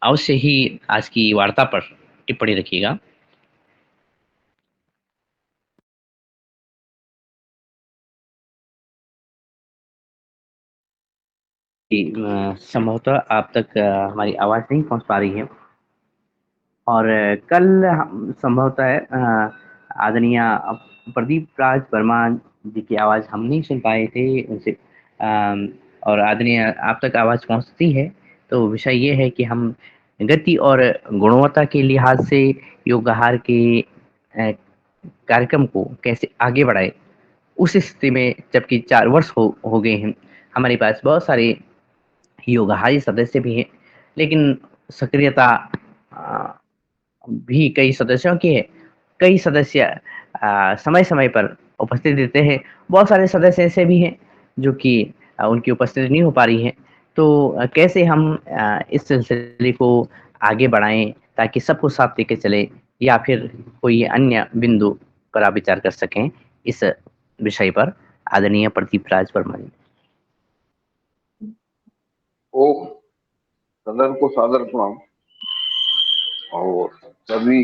अवश्य ही आज की वार्ता पर टिप्पणी रखिएगा। जी, संभवतः आप तक हमारी आवाज़ नहीं पहुँच पा रही है और कल हम संभवतः आदरणीय प्रदीप राज वर्मा जी की आवाज़ हम नहीं सुन पाए थे उनसे, और आदरणीय आप तक आवाज़ पहुँचती है, तो विषय ये है कि हम गति और गुणवत्ता के लिहाज से योगाहार के कार्यक्रम को कैसे आगे बढ़ाएँ। उस स्थिति में जबकि 4 वर्ष हो गए हैं, हमारे पास बहुत सारे योगाहारी सदस्य भी हैं, लेकिन सक्रियता अ, भी कई सदस्यों की है। कई सदस्य समय-समय पर उपस्थिति देते हैं। बहुत सारे सदस्य ऐसे भी हैं जो कि उनकी उपस्थिति नहीं हो पा रही है। तो कैसे हम इस सिलसिले को आगे बढ़ाएँ ताकि सबको साथ लेके चलें या फिर कोई अन्य बिंदु पर आप विचार कर सकें इस विषय पर? आदरणीय प्रदीप राज वर्मा जी। ओ सदन को सादर प्रणाम और सभी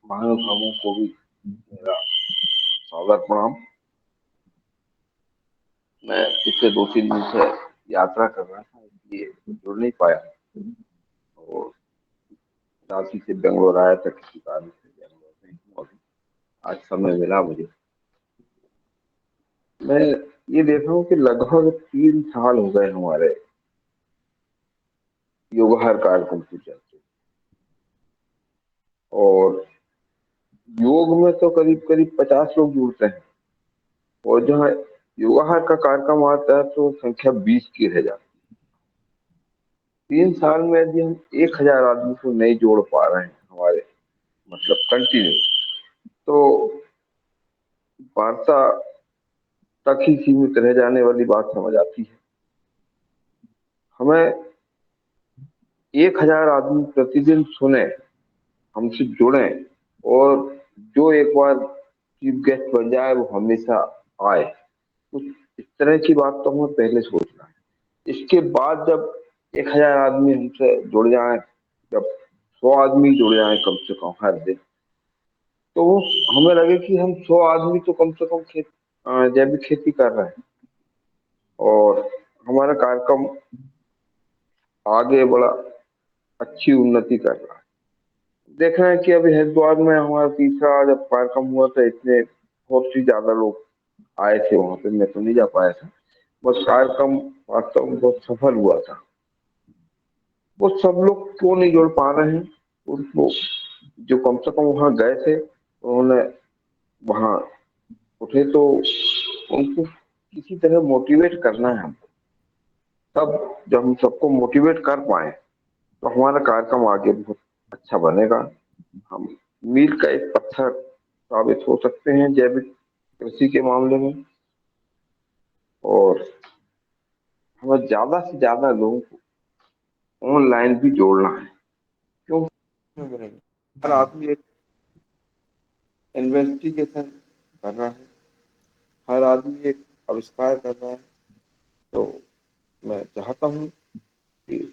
महानुभावों को भी मेरा सादर प्रणाम। मैं पिछले 2-3 दिन से यात्रा कर रहा था, इसलिए जुड़ नहीं पाया और रांची से बेंगलोर आया था किसी कारण से, बेंगलोर में हूँ अभी। आज समय मिला मुझे। मैं ये देख रहा हूँ कि लगभग 3 साल हो गए हमारे योगाहार कार्यक्रम को चलते और योग में तो करीब करीब 50 लोग जुड़ते हैं और जहाँ योगाहार का कार्यक्रम आता है तो संख्या 20 की रह जाती है। 3 साल में यदि हम 1000 आदमी को नहीं जोड़ पा रहे हैं हमारे मतलब कंटिन्यू, तो वार्ता तक ही सीमित रह जाने वाली बात समझ आती है। हमें 1000 आदमी प्रतिदिन सुने, हमसे जुड़े और जो एक बार चीफ गेस्ट बन जाए वो हमेशा आए, कुछ इस तरह की बात तो हमें पहले सोचना है। इसके बाद जब 1000 आदमी हमसे जुड़ जाए, जब 100 आदमी जुड़ जाए कम से कम हर दिन, तो हमें लगे कि हम 100 आदमी तो कम से कम जैविक खेती कर रहे हैं और हमारा कार्यक्रम आगे बड़ा अच्छी उन्नति कर रहा है। देख रहे हैं कि अभी हरिद्वार में हमारा तीसरा जब कार्यक्रम हुआ था, इतने बहुत ही ज्यादा लोग आए थे वहां पे, मैं तो नहीं जा पाया था। बस कार्यक्रम वास्तव में बहुत सफल हुआ था। वो सब लोग क्यों नहीं जुड़ पा रहे हैं? उनको जो कम से कम वहां गए थे, उन्होंने वहां उठे, तो उनको किसी तरह मोटिवेट करना है हमको। तब जब हम सबको मोटिवेट कर पाए तो हमारा कार्यक्रम आगे बहुत अच्छा बनेगा। हम मील का एक पत्थर साबित हो सकते हैं जैविक कृषि के मामले में और हमें ज्यादा से ज्यादा लोगों को ऑनलाइन भी जोड़ना है। क्यों? हर आदमी एक इन्वेस्टिगेशन कर रहा है, हर आदमी एक आविष्कार कर रहा है, तो मैं चाहता हूँ कि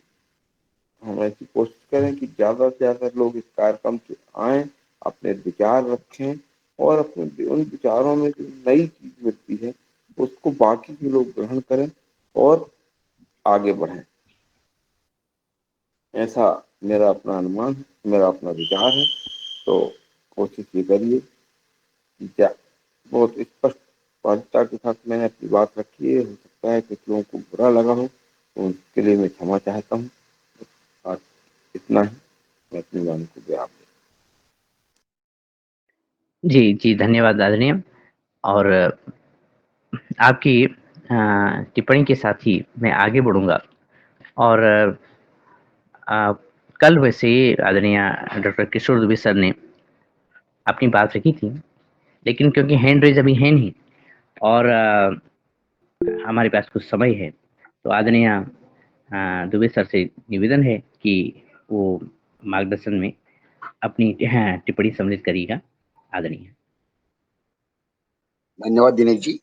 हम ऐसी कोशिश करें कि ज्यादा से ज्यादा लोग इस कार्यक्रम से आए, अपने विचार रखें और अपने उन विचारों में जो नई चीज मिलती है उसको बाकी के लोग ग्रहण करें और आगे बढ़ें। ऐसा मेरा अपना अनुमान, मेरा अपना विचार है। तो कोशिश ये करिए कि क्या बहुत स्पष्ट स्पष्टता के साथ मैंने अपनी बात रखी है। हो सकता है कुछ लोगों को बुरा लगा हो, तो उसके लिए मैं क्षमा चाहता हूँ। आज इतना ही, मैं अपनी वाणी को विराम देता जी, जी, धन्यवाद आदरणीय। और आपकी टिप्पणी के साथ ही मैं आगे बढ़ूँगा और कल वैसे आदरणीय डॉक्टर किशोर दुबे सर ने अपनी बात रखी थी, लेकिन क्योंकि हैंड रेज़ अभी है नहीं और हमारे पास कुछ समय है, तो आदरणीय दुबे सर से निवेदन है कि वो मार्गदर्शन में अपनी टिप्पणी सम्मिलित करिएगा। आदरणीय। धन्यवाद दिनेश जी।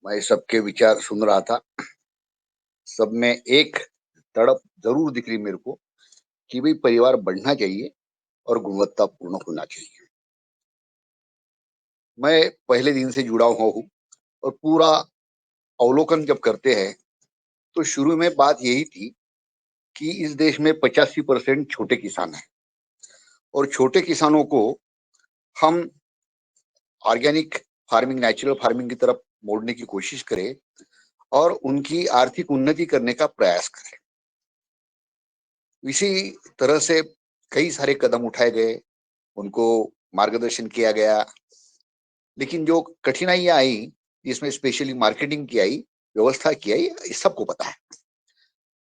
मैं सबके विचार सुन रहा था। सब में एक तड़प जरूर दिख रही मेरे को कि भाई परिवार बढ़ना चाहिए और गुणवत्तापूर्ण होना चाहिए। मैं पहले दिन से जुड़ा हुआ हूँ और पूरा अवलोकन जब करते हैं तो शुरू में बात यही थी कि इस देश में 85% छोटे किसान हैं और छोटे किसानों को हम ऑर्गेनिक फार्मिंग, नेचुरल फार्मिंग की तरफ मोड़ने की कोशिश करें और उनकी आर्थिक उन्नति करने का प्रयास करें। इसी तरह से कई सारे कदम उठाए गए, उनको मार्गदर्शन किया गया, लेकिन जो कठिनाइयां आई, इसमें स्पेशली मार्केटिंग की आई, व्यवस्था की आई, इस सबको पता है।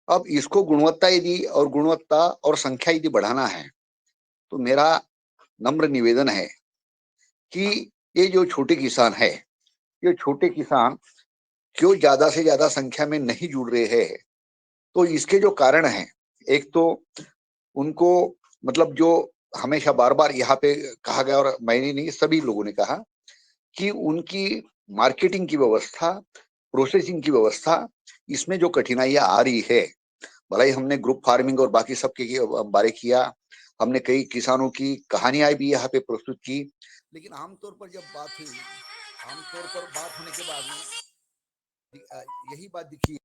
अब इसको गुणवत्ता और संख्या यदि बढ़ाना है, तो मेरा नम्र निवेदन है कि ये जो छोटे किसान है, ये छोटे किसान क्यों ज्यादा से ज्यादा संख्या में नहीं जुड़ रहे हैं, तो इसके जो कारण हैं, एक तो उनको मतलब जो हमेशा बार बार यहाँ पे कहा गया और मैंने नहीं, सभी लोगों ने कहा कि उनकी मार्केटिंग की व्यवस्था, प्रोसेसिंग की व्यवस्था, इसमें जो कठिनाइयां आ रही है। भले ही हमने ग्रुप फार्मिंग और बाकी सबके बारे किया, हमने कई किसानों की कहानियां भी यहाँ पे प्रस्तुत की, लेकिन आमतौर पर जब बात हुई, आमतौर पर बात होने के बाद में यही बात दिखी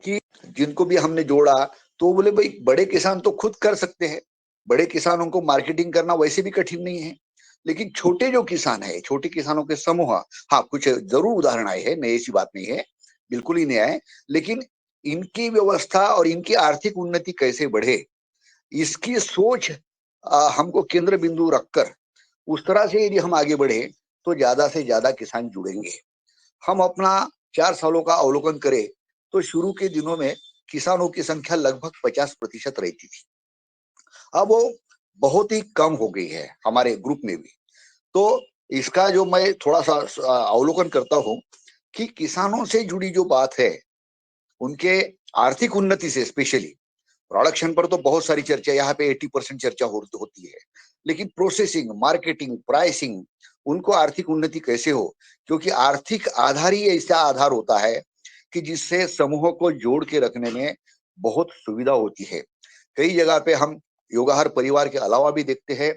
कि जिनको भी हमने जोड़ा तो बोले भाई बड़े किसान तो खुद कर सकते हैं, बड़े किसानों को मार्केटिंग करना वैसे भी कठिन नहीं है, लेकिन छोटे जो किसान है, छोटे किसानों के समूह, हाँ कुछ जरूर उदाहरण आए हैं, नई ऐसी बात नहीं है, बिल्कुल ही नहीं आए, लेकिन इनकी व्यवस्था और इनकी आर्थिक उन्नति कैसे बढ़े, इसकी सोच हमको केंद्र बिंदु रखकर उस तरह से यदि हम आगे बढ़े तो ज्यादा से ज्यादा किसान जुड़ेंगे। हम अपना 4 सालों का अवलोकन करें तो शुरू के दिनों में किसानों की संख्या लगभग 50% रहती थी, अब वो बहुत ही कम हो गई है हमारे ग्रुप में भी। तो इसका जो मैं थोड़ा सा अवलोकन करता हूं कि किसानों से जुड़ी जो बात है, उनके आर्थिक उन्नति से, स्पेशली प्रोडक्शन पर तो बहुत सारी चर्चा, यहाँ पे 80% चर्चा होती है, लेकिन प्रोसेसिंग, मार्केटिंग, प्राइसिंग, उनको आर्थिक उन्नति कैसे हो, क्योंकि आर्थिक आधार ही ऐसा आधार होता है कि जिससे समूहों को जोड़ के रखने में बहुत सुविधा होती है। कई जगह पे हम योगाहार परिवार के अलावा भी देखते हैं,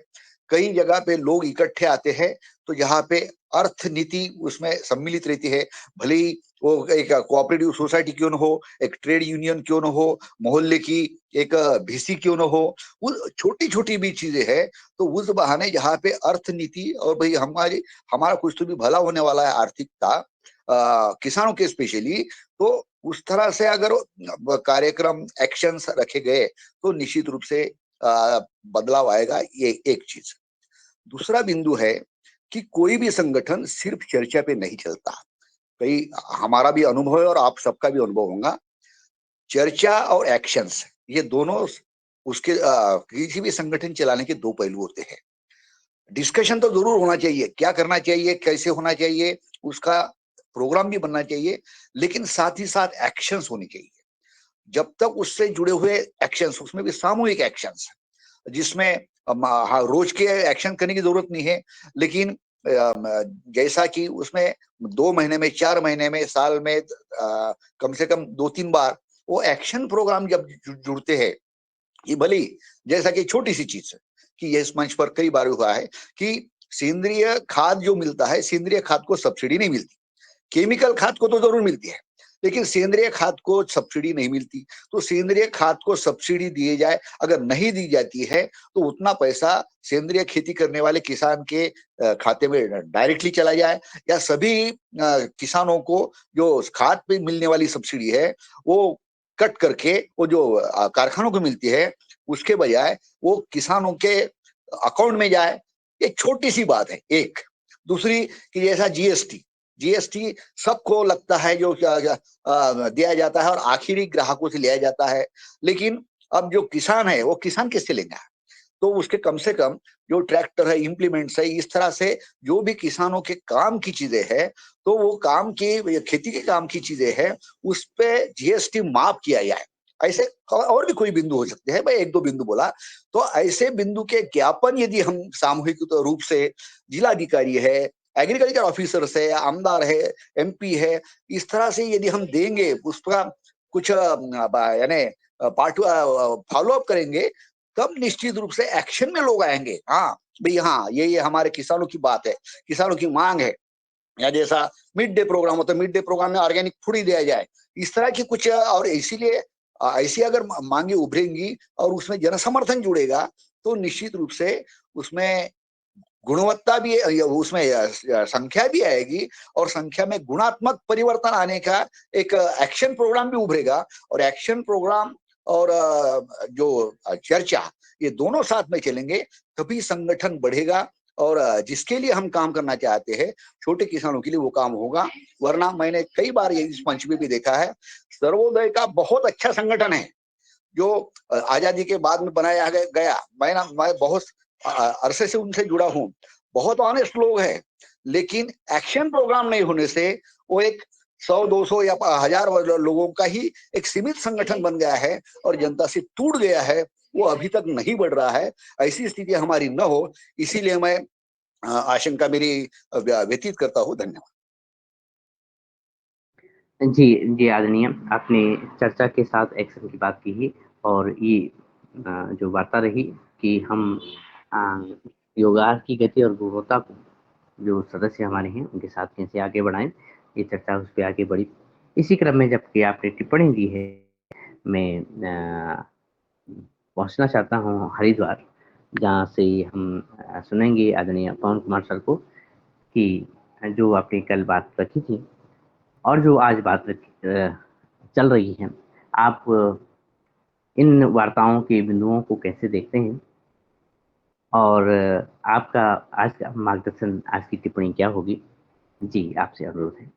कई जगह पे लोग इकट्ठे आते हैं, तो यहाँ पे अर्थ नीति उसमें सम्मिलित रहती है, भले ही वो एक कोऑपरेटिव सोसाइटी क्यों न हो, एक ट्रेड यूनियन क्यों न हो, मोहल्ले की एक भीसी क्यों न हो, वो छोटी छोटी भी चीजें हैं, तो उस बहाने जहाँ पे अर्थ नीति और भाई हमारा कुछ तो भी भला होने वाला है, आर्थिकता किसानों के स्पेशली, तो उस तरह से अगर कार्यक्रम, एक्शंस रखे गए तो निश्चित रूप से बदलाव आएगा। ये एक चीज। दूसरा बिंदु है कि कोई भी संगठन सिर्फ चर्चा पे नहीं चलता, कई हमारा भी अनुभव है और आप सबका भी अनुभव होगा, चर्चा और एक्शंस ये दोनों उसके किसी भी संगठन चलाने के दो पहलू होते हैं। डिस्कशन तो जरूर होना चाहिए, क्या करना चाहिए, कैसे होना चाहिए, उसका प्रोग्राम भी बनना चाहिए, लेकिन साथ ही साथ एक्शंस होने चाहिए। जब तक उससे जुड़े हुए एक्शंस, उसमें भी सामूहिक एक्शंस, जिसमें रोज के एक्शन करने की जरूरत नहीं है, लेकिन जैसा कि उसमें 2 महीने में, 4 महीने में, साल में कम से कम 2-3 बार वो एक्शन प्रोग्राम जब जुड़ते हैं, ये भले जैसा कि छोटी सी चीज है कि ये इस मंच पर कई बार हुआ है कि सेंद्रिय खाद जो मिलता है, सेंद्रिय खाद को सब्सिडी नहीं मिलती, केमिकल खाद को तो जरूर मिलती है, लेकिन सेंद्रीय खाद को सब्सिडी नहीं मिलती। तो सेंद्रीय खाद को सब्सिडी दिए जाए, अगर नहीं दी जाती है तो उतना पैसा सेंद्रीय खेती करने वाले किसान के खाते में डायरेक्टली चला जाए, या सभी किसानों को जो खाद पे मिलने वाली सब्सिडी है वो कट करके वो जो कारखानों को मिलती है उसके बजाय वो किसानों के अकाउंट में जाए। ये छोटी सी बात है। एक दूसरी कि जैसा जीएसटी सबको लगता है जो दिया जाता है और आखिरी ग्राहकों से लिया जाता है, लेकिन अब जो किसान है वो किसान किससे लेगा? तो उसके कम से कम जो ट्रैक्टर है, इम्प्लीमेंट्स है, इस तरह से जो भी किसानों के काम की चीजें हैं, तो वो काम की खेती के काम की चीजें हैं, उस पे जीएसटी माफ किया जाए। ऐसे और भी कोई बिंदु हो सकते हैं, मैं एक दो बिंदु बोला। तो ऐसे बिंदु के ज्ञापन यदि हम सामूहिक रूप से जिलाधिकारी है, एग्रीकल्चर ऑफिसर्स है, आमदार है, एमपी है, इस तरह से यदि हम देंगे, उसका कुछ यानी फॉलो अप करेंगे, तब निश्चित रूप से एक्शन में लोग आएंगे। हाँ भाई, हाँ ये हमारे किसानों की बात है, किसानों की मांग है। या जैसा मिड डे प्रोग्राम होता है, मिड डे प्रोग्राम में ऑर्गेनिक फूड ही दिया जाए, इस तरह की कुछ। और इसीलिए ऐसी अगर मांगे उभरेंगी और उसमें जन समर्थन जुड़ेगा तो निश्चित रूप से उसमें गुणवत्ता भी, उसमें संख्या भी आएगी और संख्या में गुणात्मक परिवर्तन आने का एक एक्शन प्रोग्राम भी उभरेगा। और एक्शन प्रोग्राम और जो चर्चा, ये दोनों साथ में चलेंगे तभी संगठन बढ़ेगा। और जिसके लिए हम काम करना चाहते हैं, छोटे किसानों के लिए, वो काम होगा। वरना मैंने कई बार ये इस मंच में भी देखा है, सर्वोदय का बहुत अच्छा संगठन है जो आजादी के बाद में बनाया गया। मैं बहुत अरसे से उनसे जुड़ा हूँ, बहुत ऑनेस्ट लोग हैं, लेकिन एक्शन प्रोग्राम नहीं होने से वो एक 100-200 या 1000 लोगों का ही एक सीमित संगठन बन गया है और जनता से टूट गया है, वो अभी तक नहीं बढ़ रहा है। ऐसी स्थिति हमारी न हो, इसीलिए मैं आशंका मेरी व्यतीत करता हूँ। धन्यवाद। जी, जी आदरणीय, आपने चर्चा के साथ एक्शन की बात की है और ये जो वार्ता रही कि हम योगाभ्यास की गति और गुणवत्ता को जो सदस्य हमारे हैं उनके साथ कैसे आगे बढ़ाएं, ये चर्चा उस पर आगे बढ़ी। इसी क्रम में जबकि आपने टिप्पणी दी है, मैं पहुंचना चाहता हूं हरिद्वार, जहां से हम सुनेंगे आदरणीय पवन कुमार सर को कि जो आपने कल बात रखी थी और जो आज बात चल रही है, आप इन वार्ताओं के बिंदुओं को कैसे देखते हैं और आपका आज का मार्गदर्शन, आज की टिप्पणी क्या होगी? जी, आपसे अनुरोध है।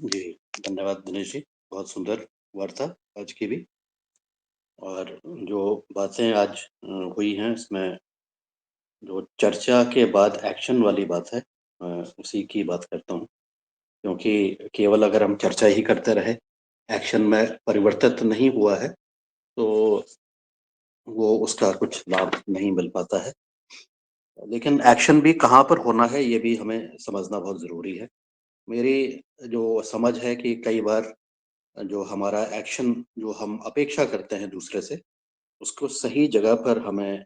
जी, धन्यवाद दिनेश जी, बहुत सुंदर वार्ता आज की भी। और जो बातें आज हुई हैं, इसमें जो चर्चा के बाद एक्शन वाली बात है, उसी की बात करता हूँ। क्योंकि केवल अगर हम चर्चा ही करते रहे, एक्शन में परिवर्तित नहीं हुआ है, तो वो उसका कुछ लाभ नहीं मिल पाता है। लेकिन एक्शन भी कहाँ पर होना है, ये भी हमें समझना बहुत ज़रूरी है। मेरी जो समझ है कि कई बार जो हमारा एक्शन, जो हम अपेक्षा करते हैं दूसरे से, उसको सही जगह पर हमें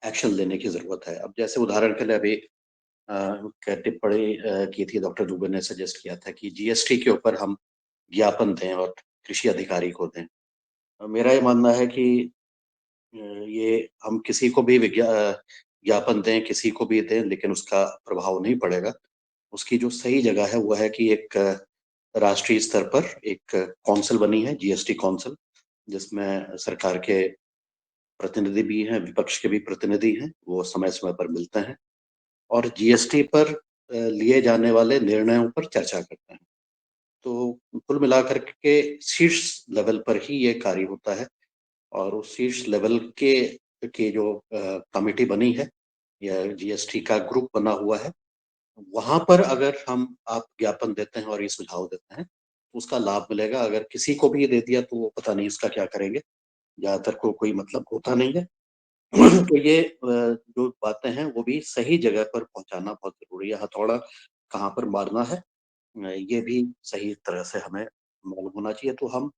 एक्शन लेने की ज़रूरत है। अब जैसे उदाहरण के लिए अभी टिप्पणी की थी, डॉक्टर दुबे ने सजेस्ट किया था कि जीएसटी के ऊपर हम ज्ञापन दें और कृषि अधिकारी को दें। मेरा ये मानना है कि ये हम किसी को भी ज्ञापन दें, किसी को भी दें, लेकिन उसका प्रभाव नहीं पड़ेगा। उसकी जो सही जगह है वो है कि एक राष्ट्रीय स्तर पर एक काउंसिल बनी है, जीएसटी काउंसिल, जिसमें सरकार के प्रतिनिधि भी हैं, विपक्ष के भी प्रतिनिधि हैं, वो समय-समय पर मिलते हैं और जीएसटी पर लिए जाने वाले निर्णयों पर चर्चा करते हैं। तो कुल मिलाकर के शीर्ष लेवल पर ही ये कार्य होता है और उस शीर्ष लेवल के जो कमेटी बनी है या जीएसटी का ग्रुप बना हुआ है, वहाँ पर अगर आप ज्ञापन देते हैं और ये सुझाव देते हैं, तो उसका लाभ मिलेगा। अगर किसी को भी ये दे दिया तो वो पता नहीं इसका क्या करेंगे, ज़्यादातर को कोई मतलब होता नहीं है। तो ये जो बातें हैं वो भी सही जगह पर पहुँचाना बहुत ज़रूरी है। हथौड़ा कहाँ पर मारना है, ये भी सही तरह से हमें मालूम होना चाहिए। तो हम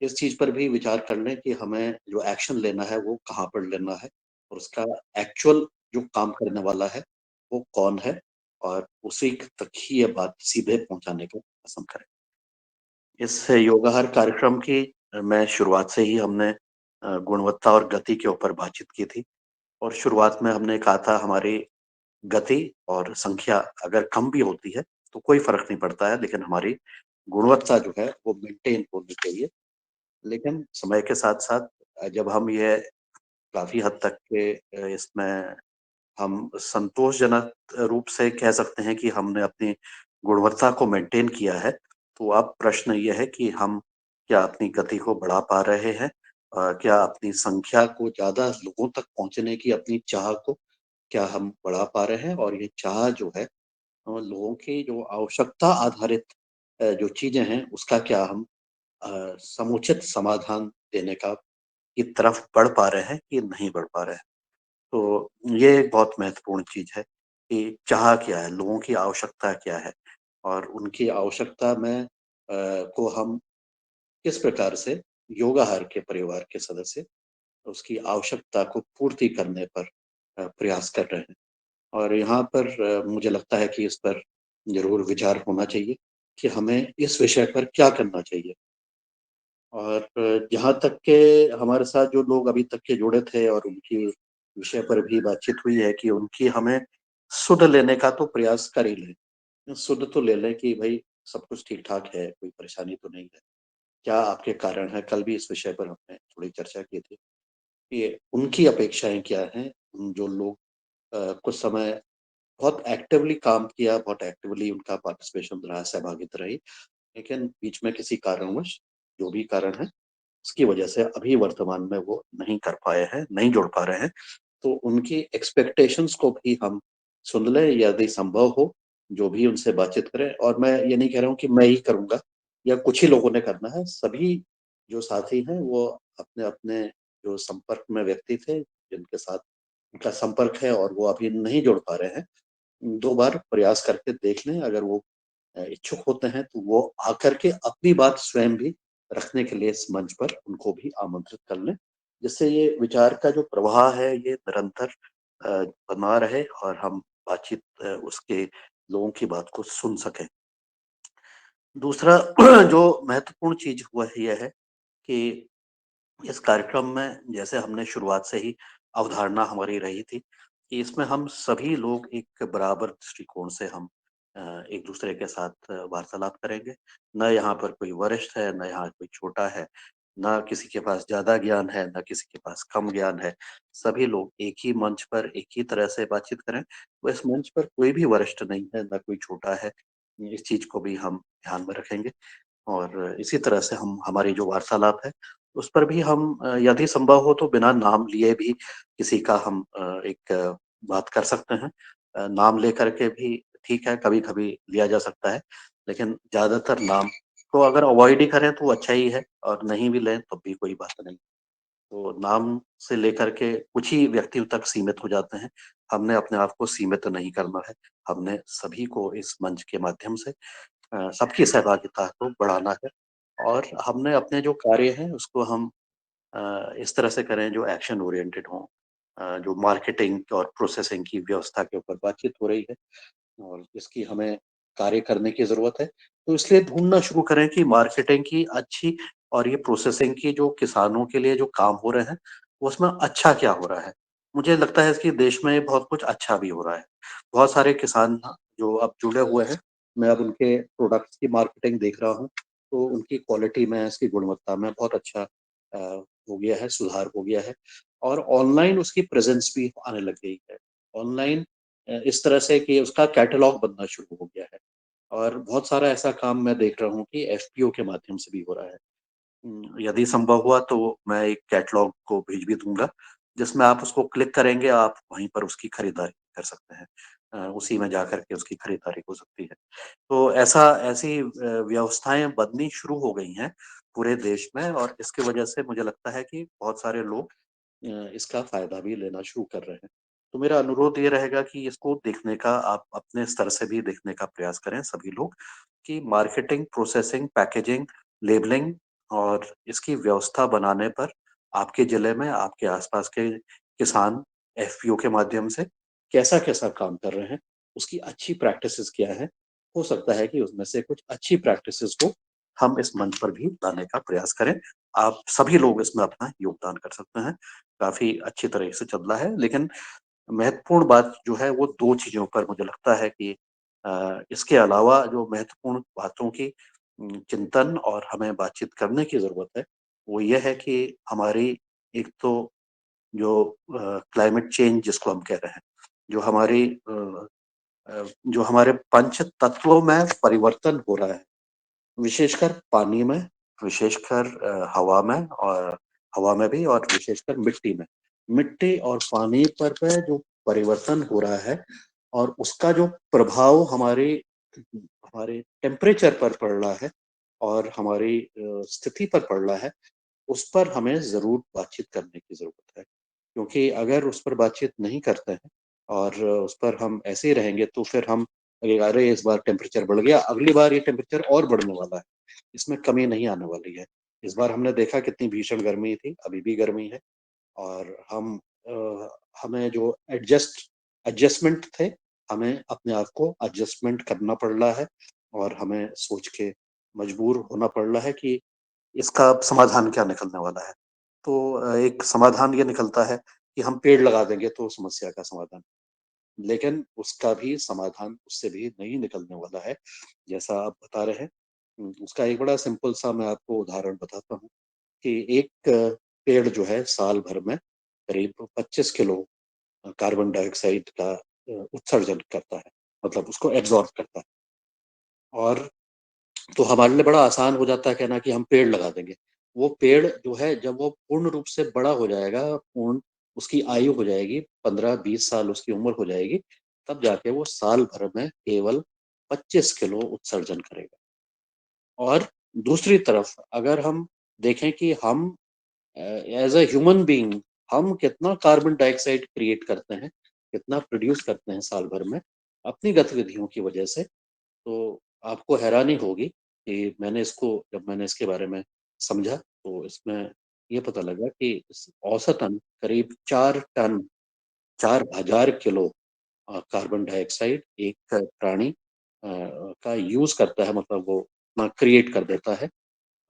इस चीज़ पर भी विचार कर लें कि हमें जो एक्शन लेना है वो कहाँ पर लेना है और उसका एक्चुअल जो काम करने वाला है वो कौन है। और उसी तक ही ये बात सीधे पहुंचाने का पसंद करें। इस योगाहार कार्यक्रम की मैं शुरुआत से ही हमने गुणवत्ता और गति के ऊपर बातचीत की थी और शुरुआत में हमने कहा था हमारी गति और संख्या अगर कम भी होती है तो कोई फर्क नहीं पड़ता है, लेकिन हमारी गुणवत्ता जो है वो मेंटेन होनी चाहिए। लेकिन समय के साथ-साथ जब हम ये काफ़ी हद तक के इसमें हम संतोषजनक रूप से कह सकते हैं कि हमने अपनी गुणवत्ता को मेंटेन किया है, तो अब प्रश्न ये है कि हम क्या अपनी गति को बढ़ा पा रहे हैं? क्या अपनी संख्या को ज़्यादा लोगों तक पहुँचने की अपनी चाह को क्या हम बढ़ा पा रहे हैं? और ये चाह जो है लोगों की जो आवश्यकता आधारित जो चीज़ें हैं, उसका क्या हम समुचित समाधान देने का की तरफ बढ़ पा रहे हैं कि नहीं बढ़ पा रहे हैं? तो ये एक बहुत महत्वपूर्ण चीज़ है कि चाह क्या है, लोगों की आवश्यकता क्या है और उनकी आवश्यकता में को हम किस प्रकार से योगाहार के परिवार के सदस्य उसकी आवश्यकता को पूर्ति करने पर प्रयास कर रहे हैं। और यहाँ पर मुझे लगता है कि इस पर ज़रूर विचार होना चाहिए कि हमें इस विषय पर क्या करना चाहिए। और जहाँ तक के हमारे साथ जो लोग अभी तक के जुड़े थे और उनकी विषय पर भी बातचीत हुई है कि उनकी हमें सुध लेने का तो प्रयास कर ही लें। सुध तो ले लें कि भई सब कुछ ठीक-ठाक है, कोई परेशानी तो नहीं है। क्या आपके कारण हैं? कल भी इस विषय पर हमने थोड़ी चर्चा की थी कि उनकी अपेक्षाएँ क्या हैं? जो लोग कुछ समय बहुत एक्टिवली काम किया, बहुत एक्टिवली उनका पार्टिसिपेशन रहा, सहभागिता रही, लेकिन बीच में किसी कारणवश जो भी कारण है उसकी वजह से अभी वर्तमान में वो नहीं कर पाए हैं, नहीं जुड़ पा रहे हैं। तो उनकी एक्सपेक्टेशंस को भी हम सुन लें, यदि संभव हो, जो भी उनसे बातचीत करें और मैं ये नहीं कह रहा हूँ कि मैं ही करूँगा या कुछ ही लोगों ने करना है, सभी जो साथी हैं वो अपने-अपने जो संपर्क में व्यक्ति थे, जिनके साथ उनका संपर्क है और वो अभी नहीं जुड़ पा रहे हैं, 2 बार प्रयास करके देख लें, अगर वो इच्छुक होते हैं तो वो आकर के अपनी बात स्वयं भी रखने के लिए इस मंच पर उनको भी आमंत्रित कर लें, जिससे ये विचार का जो प्रवाह है ये निरंतर बना रहे और हम बातचीत उसके लोगों की बात को सुन सकें। दूसरा जो महत्वपूर्ण चीज़ हुआ ये है कि इस कार्यक्रम में जैसे हमने शुरुआत से ही अवधारणा हमारी रही थी कि इसमें हम सभी लोग एक बराबर दृष्टिकोण से हम एक दूसरे के साथ वार्तालाप करेंगे। न यहाँ पर कोई वरिष्ठ है, न यहाँ कोई छोटा है, न किसी के पास ज़्यादा ज्ञान है, न किसी के पास कम ज्ञान है। सभी लोग एक ही मंच पर एक ही तरह से बातचीत करें। तो इस मंच पर कोई भी वरिष्ठ नहीं है, न कोई छोटा है। इस चीज़ को भी हम ध्यान में रखेंगे। और इसी तरह से हम हमारी जो वार्तालाप है, उस पर भी हम यदि संभव हो तो बिना नाम लिए भी किसी का हम एक बात कर सकते हैं। नाम लेकर के भी ठीक है, कभी-कभी लिया जा सकता है, लेकिन ज़्यादातर नाम को अगर अवॉइड ही करें तो अच्छा ही है और नहीं भी लें तब भी कोई बात नहीं। तो नाम से लेकर के कुछ ही व्यक्तियों तक सीमित हो जाते हैं। हमने अपने आप को सीमित नहीं करना है, हमने सभी को इस मंच के माध्यम से सबकी सहभागिता को बढ़ाना है और हमने अपने जो कार्य हैं उसको हम इस तरह से करें जो एक्शन ओरिएंटेड हों। जो मार्केटिंग और प्रोसेसिंग की व्यवस्था के ऊपर बातचीत हो रही है और इसकी हमें कार्य करने की ज़रूरत है। तो इसलिए ढूँढना शुरू करें कि मार्केटिंग की अच्छी और ये प्रोसेसिंग की जो किसानों के लिए जो काम हो रहे हैं, उसमें अच्छा क्या हो रहा है? मुझे लगता है कि देश में बहुत कुछ अच्छा भी हो रहा है। बहुत सारे किसान जो अब जुड़े हुए हैं, मैं अब उनके प्रोडक्ट्स की मार्केटिंग देख रहा हूँ, तो उनकी क्वालिटी में, इसकी गुणवत्ता में बहुत अच्छा हो गया है, सुधार हो गया है और ऑनलाइन उसकी प्रेज़ेंस भी आने लग गई है। ऑनलाइन इस तरह से कि उसका कैटलॉग बनना शुरू हो गया है और बहुत सारा ऐसा काम मैं देख रहा हूँ कि एफपीओ के माध्यम से भी हो रहा है। यदि संभव हुआ तो मैं एक कैटलॉग को भेज भी दूँगा, जिसमें आप उसको क्लिक करेंगे, आप वहीं पर उसकी खरीदारी कर सकते हैं। उसी में जाकर के उसकी खरीदारी हो सकती है। तो ऐसी व्यवस्थाएँ बननी शुरू हो गई हैं पूरे देश में और इसकी वजह से मुझे लगता है कि बहुत सारे लोग इसका फ़ायदा भी लेना शुरू कर रहे हैं। तो मेरा अनुरोध ये रहेगा कि इसको देखने का आप अपने स्तर से भी देखने का प्रयास करें सभी लोग कि मार्केटिंग, प्रोसेसिंग, पैकेजिंग, लेबलिंग और इसकी व्यवस्था बनाने पर आपके ज़िले में, आपके आस-पास के किसान एफपीओ के माध्यम से कैसा-कैसा काम कर रहे हैं उसकी अच्छी प्रैक्टिसेस क्या है, हो सकता है कि उसमें से कुछ अच्छी प्रैक्टिसेस को हम इस मंच पर भी लाने का प्रयास करें। आप सभी लोग इसमें अपना योगदान कर सकते हैं। काफी अच्छी तरह से चल रहा है, लेकिन महत्वपूर्ण बात जो है वो 2 चीज़ों पर मुझे लगता है कि इसके अलावा जो महत्वपूर्ण बातों की चिंतन और हमें बातचीत करने की ज़रूरत है, वो ये है कि हमारी एक तो जो क्लाइमेट चेंज जिसको हम कह रहे हैं, जो जो हमारे पंच तत्वों में परिवर्तन हो रहा है, विशेषकर पानी में, विशेषकर हवा में भी, और विशेषकर मिट्टी में। मिट्टी और पानी पर जो परिवर्तन हो रहा है और उसका जो प्रभाव हमारे हमारे टेम्परेचर पर पड़ रहा है और हमारी स्थिति पर पड़ रहा है, उस पर हमें ज़रूर बातचीत करने की ज़रूरत है। क्योंकि अगर उस पर बातचीत नहीं करते हैं और उस पर हम ऐसे ही रहेंगे, तो फिर हम लगेगा अरे इस बार टेम्परेचर बढ़ गया, अगली बार ये टेम्परेचर और बढ़ने वाला है, इसमें कमी नहीं आने वाली है। इस बार हमने देखा कितनी भीषण गर्मी थी, अभी भी गर्मी है, और हमें जो एडजस्टमेंट थे, हमें अपने आप को एडजस्टमेंट करना पड़ रहा है और हमें सोच के मजबूर होना पड़ रहा है कि इसका समाधान क्या निकलने वाला है। तो एक समाधान ये निकलता है कि हम पेड़ लगा देंगे तो समस्या का समाधान, लेकिन उसका भी समाधान उससे भी नहीं निकलने वाला है, जैसा आप बता रहे हैं। उसका एक बड़ा सिंपल सा मैं आपको उदाहरण बताता हूँ कि एक पेड़ जो है साल भर में करीब 25 किलो कार्बन डाइऑक्साइड का उत्सर्जन करता है, मतलब उसको एब्जॉर्ब करता है। और तो हमारे लिए बड़ा आसान हो जाता है कहना कि हम पेड़ लगा देंगे। वो पेड़ जो है जब वो पूर्ण रूप से बड़ा हो जाएगा, पूर्ण उसकी आयु हो जाएगी, 15-20 साल उसकी उम्र हो जाएगी, तब जाके वो साल भर में केवल 25 किलो उत्सर्जन करेगा। और दूसरी तरफ अगर हम देखें कि हम एज अ ह्यूमन बीइंग हम कितना कार्बन डाइऑक्साइड क्रिएट करते हैं, कितना प्रोड्यूस करते हैं साल भर में अपनी गतिविधियों की वजह से, तो आपको हैरानी होगी कि जब मैंने इसके बारे में समझा, तो इसमें ये पता लगा कि औसतन करीब 4 हजार किलो कार्बन डाइऑक्साइड एक प्राणी का यूज करता है, मतलब वो क्रिएट कर देता है।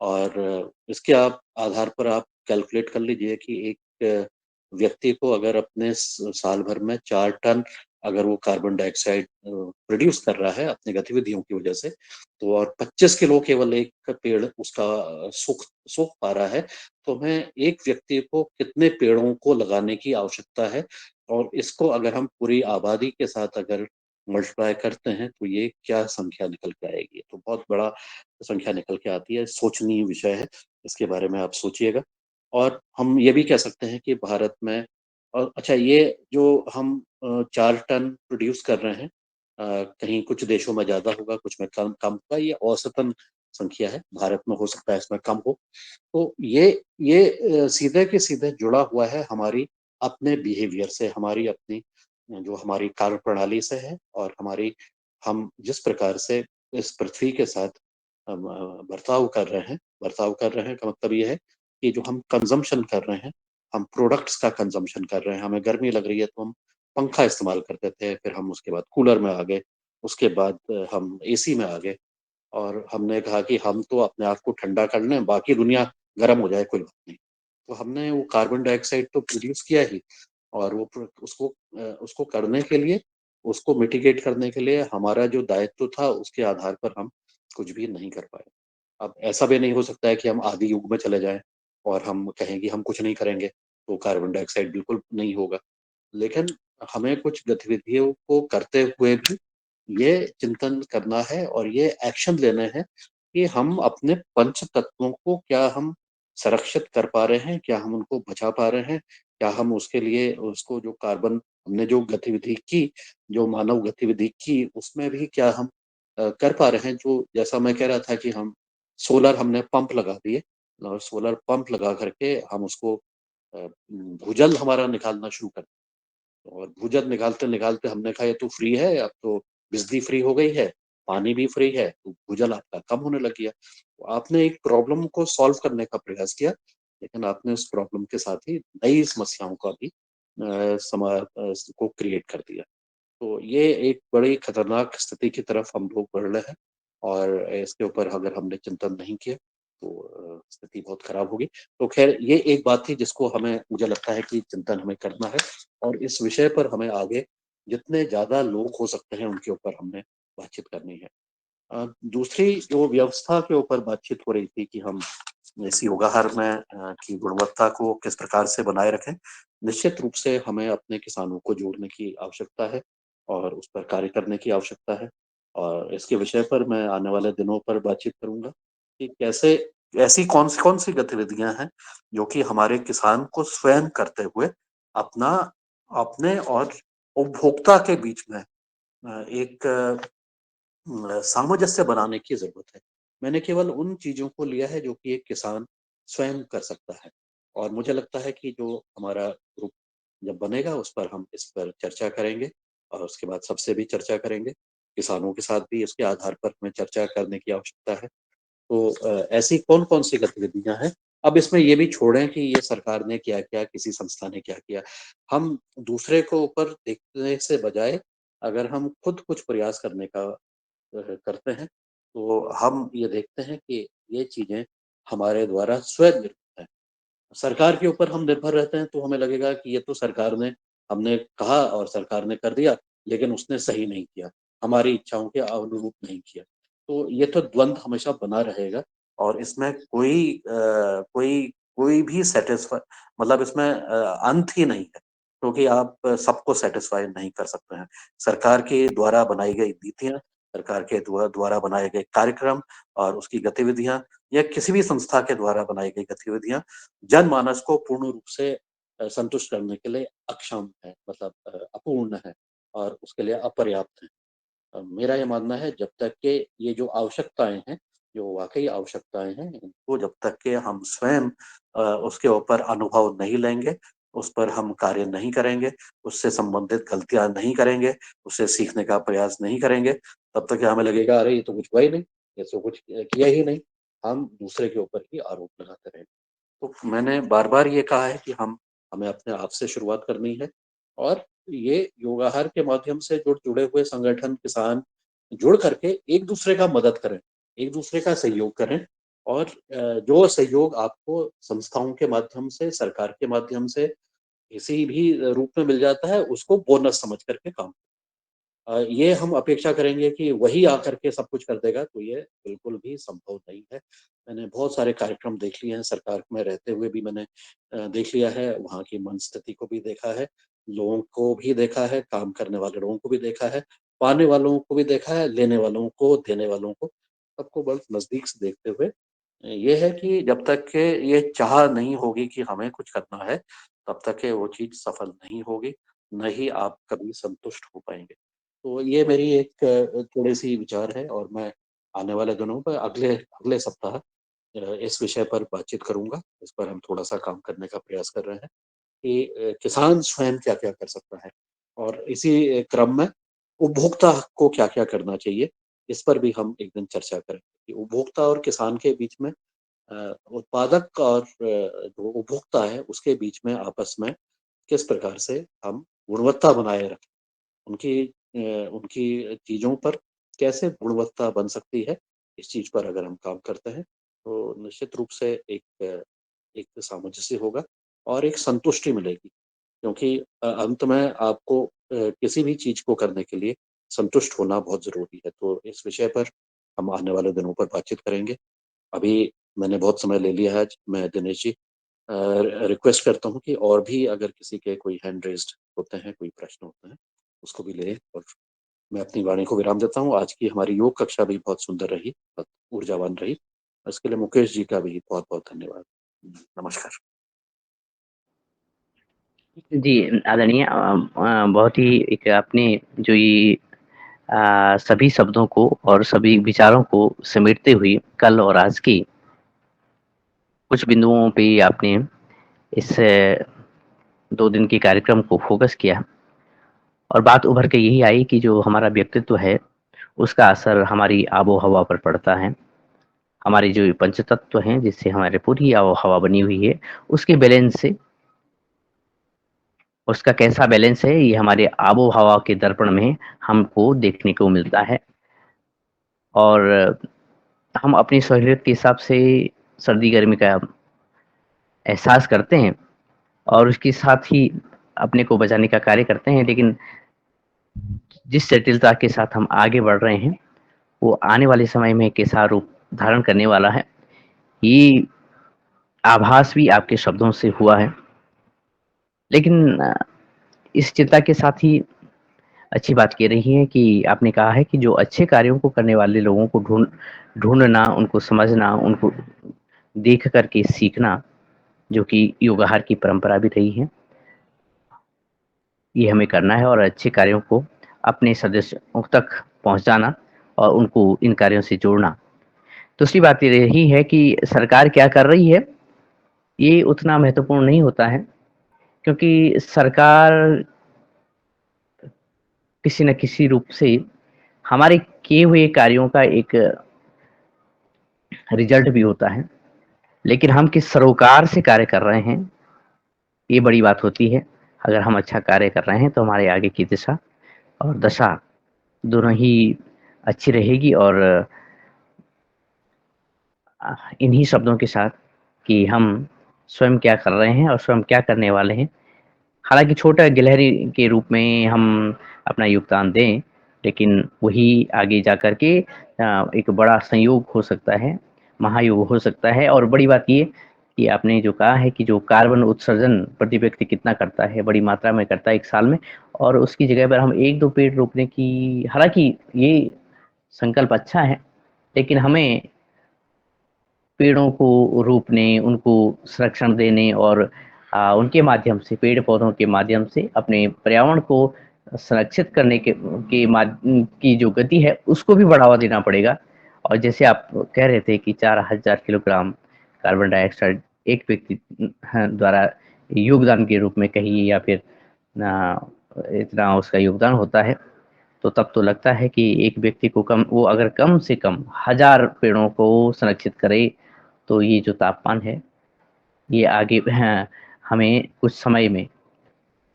और इसके आप आधार पर आप कैलकुलेट कर लीजिए कि एक व्यक्ति को अगर अपने साल भर में 4 टन अगर वो कार्बन डाइऑक्साइड प्रोड्यूस कर रहा है अपनी गतिविधियों की वजह से, तो और 25 किलो केवल एक पेड़ उसका सूख पा रहा है, तो हमें एक व्यक्ति को कितने पेड़ों को लगाने की आवश्यकता है। और इसको अगर हम पूरी आबादी के साथ अगर मल्टीप्लाई करते हैं, तो ये क्या संख्या निकल के आएगी, तो बहुत बड़ा संख्या निकल के आती है। सोचनीय विषय है, इसके बारे में आप सोचिएगा। और हम ये भी कह सकते हैं कि भारत में अच्छा, ये जो हम 4 टन प्रोड्यूस कर रहे हैं, कहीं कुछ देशों में ज्यादा होगा, कुछ में कम कम होगा, ये औसतन संख्या है, भारत में हो सकता है इसमें कम हो। तो ये सीधे के सीधे जुड़ा हुआ है हमारी अपने बिहेवियर से, हमारी अपनी जो हमारी कार्य प्रणाली से है, और हम जिस प्रकार से इस पृथ्वी के साथ बर्ताव कर रहे हैं का मतलब ये है कि जो हम कंजम्पशन कर रहे हैं, हम प्रोडक्ट्स का कंजम्पशन कर रहे हैं। हमें गर्मी लग रही है तो हम पंखा इस्तेमाल करते थे, फिर हम उसके बाद कूलर में आ गए, उसके बाद हम एसी में आ गए, और हमने कहा कि हम तो अपने आप को ठंडा कर लें, बाकी दुनिया गर्म हो जाए, कोई बात नहीं। तो हमने वो कार्बन डाइऑक्साइड तो प्रोड्यूस किया ही, और उसको करने के लिए, उसको मिटिगेट करने के लिए हमारा जो दायित्व था, उसके आधार पर हम कुछ भी नहीं कर पाए। अब ऐसा भी नहीं हो सकता है कि हम आदि युग में चले जाएं और हम कहें कि हम कुछ नहीं करेंगे, तो कार्बन डाइऑक्साइड बिल्कुल नहीं होगा। लेकिन हमें कुछ गतिविधियों को करते हुए भी ये चिंतन करना है और ये एक्शन लेने हैं कि हम अपने पंच तत्वों को क्या हम संरक्षित कर पा रहे हैं, क्या हम उनको बचा पा रहे हैं, क्या हम उसके लिए उसको जो कार्बन हमने जो गतिविधि की, जो मानव गतिविधि की, उसमें भी क्या हम कर पा रहे हैं। जो जैसा मैं कह रहा था कि हम सोलर हमने पंप लगा दिए, और सोलर पंप लगा करके हम उसको भूजल हमारा निकालना शुरू कर, और भूजल निकालते निकालते हमने कहा ये तो फ्री है, अब तो बिजली फ्री हो गई है, पानी भी फ्री है, तो भूजल आपका कम होने लग गया। तो आपने एक प्रॉब्लम को सॉल्व करने का प्रयास किया, लेकिन आपने उस प्रॉब्लम के साथ ही नई समस्याओं का भी को क्रिएट कर दिया। तो ये एक बड़ी खतरनाक स्थिति की तरफ हम लोग बढ़ रहे हैं और इसके ऊपर अगर हमने चिंतन नहीं किया तो स्थिति बहुत खराब होगी। तो खैर ये एक बात थी जिसको हमें मुझे लगता है कि चिंतन हमें करना है और इस विषय पर हमें आगे जितने ज़्यादा लोग हो सकते हैं उनके ऊपर हमने बातचीत करनी है। दूसरी जो व्यवस्था के ऊपर बातचीत हो रही थी कि हम इस योगाहार में की गुणवत्ता को किस प्रकार से बनाए रखें। निश्चित रूप से हमें अपने किसानों को जोड़ने की आवश्यकता है और उस पर कार्य करने की आवश्यकता है और इसके विषय पर मैं आने वाले दिनों पर बातचीत करूँगा कि कैसे ऐसी कौन-सी गतिविधियाँ हैं जो कि हमारे किसान को स्वयं करते हुए अपना अपने और उपभोक्ता के बीच में एक सामंजस्य बनाने की ज़रूरत है। मैंने केवल उन चीज़ों को लिया है जो कि एक किसान स्वयं कर सकता है और मुझे लगता है कि जो हमारा ग्रुप जब बनेगा उस पर हम इस पर चर्चा करेंगे और उसके बाद सबसे भी चर्चा करेंगे। किसानों के साथ भी इसके आधार पर हमें चर्चा करने की आवश्यकता है। तो ऐसी कौन-कौन सी गतिविधियाँ हैं? अब इसमें ये भी छोड़ें कि ये सरकार ने क्या किया, किसी संस्था ने क्या किया। हम दूसरे को ऊपर देखने से बजाय अगर हम खुद कुछ प्रयास करने का करते हैं, तो हम ये देखते हैं कि ये चीज़ें हमारे द्वारा स्वयं निर्मित हैं। सरकार के ऊपर हम निर्भर रहते हैं तो हमें लगेगा कि ये तो सरकार ने हमने कहा और सरकार ने कर दिया, लेकिन उसने सही नहीं किया, हमारी इच्छाओं के अनुरूप नहीं किया। तो ये तो द्वंद हमेशा बना रहेगा और इसमें कोई भी सैटिस्फाई मतलब इसमें अंत ही नहीं है, क्योंकि आप सबको सैटिस्फाई नहीं कर सकते हैं। सरकार के द्वारा बनाई गई नीतियाँ, सरकार के द्वारा बनाए गए कार्यक्रम और उसकी गतिविधियाँ या किसी भी संस्था के द्वारा बनाई गई गतिविधियाँ जनमानस को पूर्ण रूप से संतुष्ट करने के लिए अक्षम है मतलब अपूर्ण है और उसके लिए अपर्याप्त है। मेरा ये मानना है जब तक के ये जो आवश्यकताएँ हैं, जो वाक़ई आवश्यकताएँ हैं, इनको जब तक के हम स्वयं उसके ऊपर अनुभव नहीं लेंगे, उस पर हम कार्य नहीं करेंगे, उससे संबंधित गलतियाँ नहीं करेंगे, उससे सीखने का प्रयास नहीं करेंगे, तब तक हमें लगेगा अरे ये तो कुछ हुआ ही नहीं, ये तो कुछ किया ही नहीं। हम दूसरे के ऊपर ही आरोप लगाते रहेंगे। तो मैंने बार-बार ये कहा है कि हमें अपने आप से शुरुआत करनी है और ये योगाहार के माध्यम से जुड़े हुए संगठन, किसान जुड़ करके एक-दूसरे का मदद करें, एक-दूसरे का सहयोग करें और जो सहयोग आपको संस्थाओं के माध्यम से, सरकार के माध्यम से, किसी भी रूप में मिल जाता है, उसको बोनस समझ कर के काम ये हम अपेक्षा करेंगे कि वही आकर के सब कुछ कर देगा, तो ये बिल्कुल भी संभव नहीं है। मैंने बहुत सारे कार्यक्रम देख लिए हैं, सरकार में रहते हुए भी मैंने देख लिया है, वहाँ की मनस्थिति को भी देखा है, लोगों को भी देखा है, काम करने वाले लोगों को भी देखा है, पाने वालों को भी देखा है, लेने वालों को, देने वालों को, सबको बहुत नज़दीक से देखते हुए ये है कि जब तक के ये चाह नहीं होगी कि हमें कुछ करना है, तब तक के वो चीज़ सफल नहीं होगी, न ही आप कभी संतुष्ट हो पाएँगे। तो ये मेरी एक थोड़ी-सी विचार है और मैं आने वाले दिनों में अगले अगले सप्ताह इस विषय पर बातचीत करूँगा। इस पर हम थोड़ा-सा काम करने का प्रयास कर रहे हैं कि किसान स्वयं क्या-क्या कर सकता है और इसी क्रम में उपभोक्ता को क्या-क्या करना चाहिए, इस पर भी हम एक दिन चर्चा करेंगे कि उपभोक्ता और किसान के बीच में उत्पादक और जो उपभोक्ता है, उसके बीच में आपस में किस प्रकार से हम गुणवत्ता बनाए रखें। उनकी चीज़ों पर कैसे गुणवत्ता बन सकती है, इस चीज़ पर अगर हम काम करते हैं, तो निश्चित रूप से एक सामंजस्य होगा और एक संतुष्टि मिलेगी। क्योंकि अंत में आपको किसी भी चीज़ को करने के लिए संतुष्ट होना बहुत ज़रूरी है। तो इस विषय पर हम आने वाले दिनों पर बातचीत करेंगे। अभी मैंने बहुत समय ले लिया है आज। मैं दिनेश जी रिक्वेस्ट करता हूँ कि और भी अगर किसी के कोई हैंड रेज़्ड होते हैं, कोई प्रश्न होते हैं, उसको भी लें और मैं अपनी वाणी को विराम देता हूँ। आज की हमारी योग कक्षा भी बहुत सुंदर रही, बहुत ऊर्जावान रही। इसके लिए मुकेश जी का भी बहुत-बहुत धन्यवाद। नमस्कार। जी, आदरणीय बहुत ही एक आपने जो ये सभी शब्दों को और सभी विचारों को समेटते हुए कल और आज की कुछ बिंदुओं पे आपने इस 2 दिन के कार्यक्रम को फ़ोकस किया और बात उभर के यही आई कि जो हमारा व्यक्तित्व है, उसका असर हमारी आबो-हवा पर पड़ता है। हमारे जो ये पंचतत्व हैं, जिससे हमारी पूरी आबो-हवा बनी हुई है, उसके बैलेंस से उसका कैसा बैलेंस है, ये हमारे आबो हवा के दर्पण में हमको देखने को मिलता है। और हम अपनी सहूलियत के हिसाब से सर्दी गर्मी का एहसास करते हैं और उसके साथ ही अपने को बचाने का कार्य करते हैं, लेकिन जिस जटिलता के साथ हम आगे बढ़ रहे हैं वो आने वाले समय में कैसा रूप धारण करने वाला है, ये आभास भी आपके शब्दों से हुआ है। लेकिन इस चिंता के साथ ही अच्छी बात ये रही है कि आपने कहा है कि जो अच्छे कार्यों को करने वाले लोगों को ढूँढना, उनको समझना, उनको देख कर के सीखना, जो कि योगाहार की परंपरा भी रही है। ये हमें करना है और अच्छे कार्यों को अपने सदस्यों तक पहुँचाना और उनको इन कार्यों से जोड़ना। दूसरी बात ये रही है कि सरकार क्या कर रही है, ये उतना महत्वपूर्ण नहीं होता है, क्योंकि सरकार किसी न किसी रूप से हमारे किए हुए कार्यों का एक रिजल्ट भी होता है, लेकिन हम किस सरोकार से कार्य कर रहे हैं, ये बड़ी बात होती है। अगर हम अच्छा कार्य कर रहे हैं तो हमारे आगे की दिशा और दशा दोनों ही अच्छी रहेगी। और इन्हीं शब्दों के साथ कि हम स्वयं क्या कर रहे हैं और स्वयं क्या करने वाले हैं, हालाँकि छोटा गिलहरी के रूप में हम अपना योगदान दें, लेकिन वही आगे जा कर के एक बड़ा संयोग हो सकता है, महायोग हो सकता है। और बड़ी बात ये कि आपने जो कहा है कि जो कार्बन उत्सर्जन प्रति व्यक्ति कितना करता है, बड़ी मात्रा में करता है 1 साल में, और उसकी जगह पर हम 1-2 पेड़ रोपने की, हालाँकि ये संकल्प अच्छा है, लेकिन हमें पेड़ों को रोपने, उनको संरक्षण देने और उनके माध्यम से, पेड़-पौधों के माध्यम से अपने पर्यावरण को संरक्षित करने की जो गति है, उसको भी बढ़ावा देना पड़ेगा। और जैसे आप कह रहे थे कि 4000 किलोग्राम कार्बन डाइऑक्साइड एक व्यक्ति द्वारा योगदान के रूप में कहिए या फिर इतना उसका योगदान होता है, तो तब तो लगता है कि एक व्यक्ति को वो अगर कम से कम 1000 पेड़ों को संरक्षित करे, तो ये जो तापमान है, ये आगे हमें कुछ समय में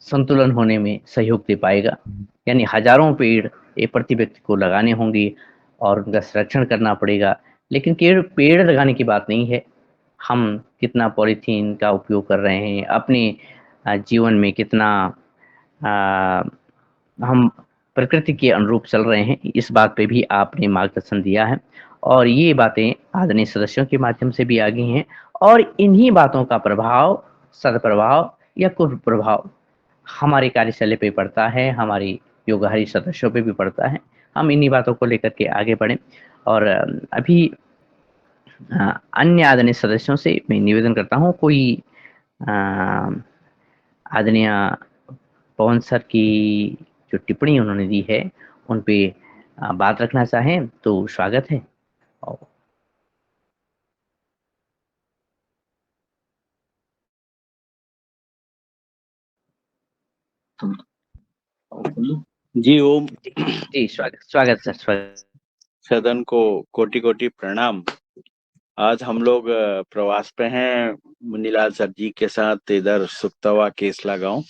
संतुलन होने में सहयोग दे पाएगा। यानी हज़ारों पेड़ ये प्रति व्यक्ति को लगाने होंगे और उनका संरक्षण करना पड़ेगा। लेकिन केवल पेड़ लगाने की बात नहीं है, हम कितना पॉलीथीन का उपयोग कर रहे हैं, अपने जीवन में कितना अ, हम प्रकृति के अनुरूप चल रहे हैं, इस बात पे भी आपने मार्गदर्शन दिया है। और ये बातें आदरणीय सदस्यों के माध्यम से भी आ गई हैं और इन्हीं बातों का प्रभाव, सद्प्रभाव या कुप्रभाव हमारे कार्यशैली पे पड़ता है, हमारी योगाहारी सदस्यों पे भी पड़ता है। हम इन्हीं बातों को लेकर के आगे बढ़ें। और अभी अन्य आदरणीय सदस्यों से मैं निवेदन करता हूँ, कोई आदरणीय पवन सर की जो टिप्पणी उन्होंने दी है, उन पे बात रखना चाहें तो स्वागत है। और जी ओम। जी स्वागत सर, स्वागत। सदन को कोटि-कोटि प्रणाम। आज हम लोग प्रवास पे हैं मुन्नीलाल सर जी के साथ, इधर सुक्तवा केसला गांव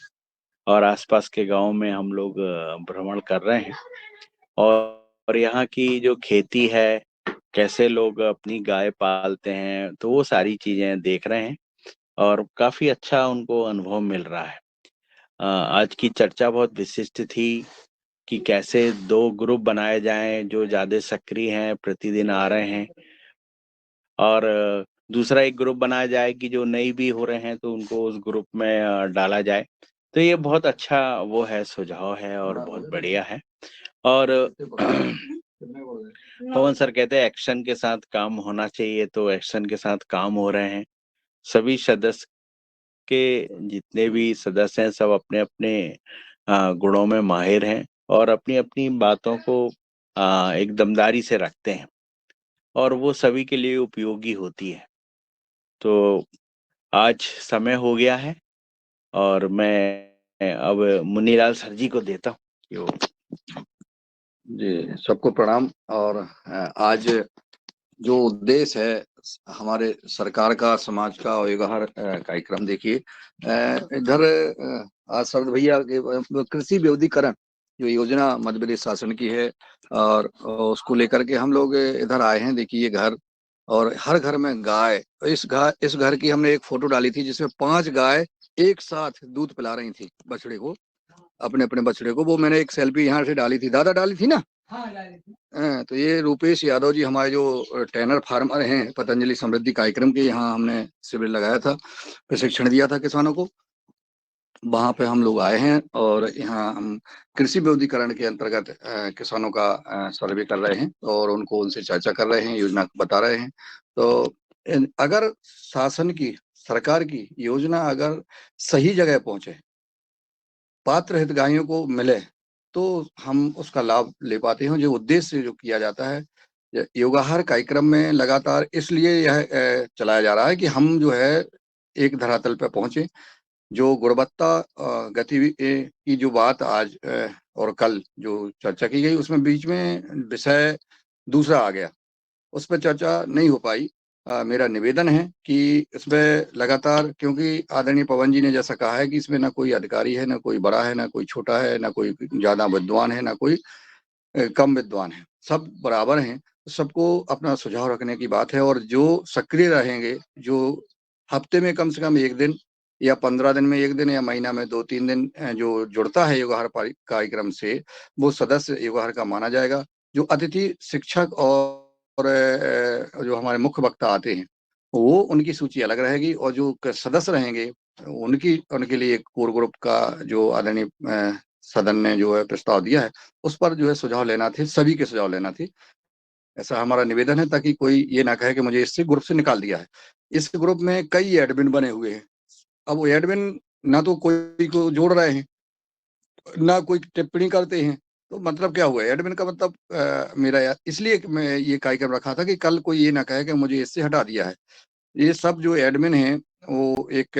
और आसपास के गांव में हम लोग भ्रमण कर रहे हैं और यहाँ की जो खेती है, कैसे लोग अपनी गाय पालते हैं, तो वो सारी चीजें देख रहे हैं और काफी अच्छा उनको अनुभव मिल रहा है। आज की चर्चा बहुत विशिष्ट थी कि कैसे 2 ग्रुप बनाए जाएं जो ज्यादा सक्रिय हैं, प्रतिदिन आ रहे हैं, और दूसरा एक ग्रुप बनाया जाए कि जो नई भी हो रहे हैं तो उनको उस ग्रुप में डाला जाए। तो ये बहुत अच्छा वो है, सुझाव है और बहुत बढ़िया है। और पवन सर कहते हैं एक्शन के साथ काम होना चाहिए, तो एक्शन के साथ काम हो रहे हैं। सभी सदस्य के जितने भी सदस्य हैं, सब अपने-अपने गुणों में माहिर हैं और अपनी-अपनी बातों को एक दमदारी से रखते हैं और वो सभी के लिए उपयोगी होती है। तो आज समय हो गया है और मैं अब मुन्नीलाल सर जी को देता हूँ कि वो। जी सबको प्रणाम। और आज जो उद्देश्य है हमारे सरकार का, समाज का और योगाहार कार्यक्रम देखिए इधर आज शरद भैया के कृषि विविधीकरण जो योजना मध्य प्रदेश शासन की है और उसको लेकर के हम लोग इधर आए हैं। देखिए घर, और हर घर में गाय, इस घर की हमने एक फोटो डाली थी जिसमें 5 गाय एक साथ दूध पिला रही थी बछड़े को, अपने अपने बछड़े को। वो मैंने एक सेल्फी यहाँ से डाली थी, दादा डाली थी ना। तो ये रूपेश यादव जी हमारे जो ट्रेनर फार्मर हैं पतंजलि समृद्धि कार्यक्रम के, यहाँ हमने शिविर लगाया था, प्रशिक्षण दिया था किसानों को। वहां पे हम लोग आए हैं और यहाँ हम कृषि विविधीकरण के अंतर्गत किसानों का सर्वे कर रहे हैं और उनसे चर्चा कर रहे हैं, योजना बता रहे हैं। तो अगर शासन की, सरकार की योजना अगर सही जगह पहुंचे, पात्र हितग्राहियों को मिले, तो हम उसका लाभ ले पाते हैं। जो उद्देश्य जो किया जाता है योगाहार कार्यक्रम में लगातार इसलिए यह चलाया जा रहा है कि हम जो है एक धरातल पर पहुंचे। जो गुणवत्ता गतिविधि की जो बात आज और कल जो चर्चा की गई, उसमें बीच में विषय दूसरा आ गया, उस पर चर्चा नहीं हो पाई। मेरा निवेदन है कि इसमें लगातार, क्योंकि आदरणीय पवन जी ने जैसा कहा है कि इसमें ना कोई अधिकारी है, ना कोई बड़ा है, ना कोई छोटा है, ना कोई ज्यादा विद्वान है, ना कोई कम विद्वान है, सब बराबर हैं। सबको अपना सुझाव रखने की बात है और जो सक्रिय रहेंगे, जो हफ्ते में कम से कम 1 दिन या 15 दिन में 1 दिन या महीना में 2-3 दिन जो जुड़ता है योगाहार कार्यक्रम से, वो सदस्य योगाहार का माना जाएगा। जो अतिथि शिक्षक और जो हमारे मुख्य वक्ता आते हैं, वो उनकी सूची अलग रहेगी और जो सदस्य रहेंगे उनके लिए एक कोर ग्रुप का जो आदरणीय सदन ने जो है प्रस्ताव दिया है, उस पर जो है सुझाव लेना थे, सभी के सुझाव लेना थे। ऐसा हमारा निवेदन है, ताकि कोई ये ना कहे कि मुझे इससे ग्रुप से निकाल दिया है। इस ग्रुप में कई एडमिन बने हुए हैं। अब वो एडमिन ना तो कोई को जोड़ रहे हैं, ना कोई टिप्पणी करते हैं, तो मतलब क्या हुआ? एडमिन का मतलब मेरा इसलिए मैं ये कार्यक्रम रखा था कि कल कोई ये ना कहे कि मुझे इससे हटा दिया है। ये सब जो एडमिन है वो एक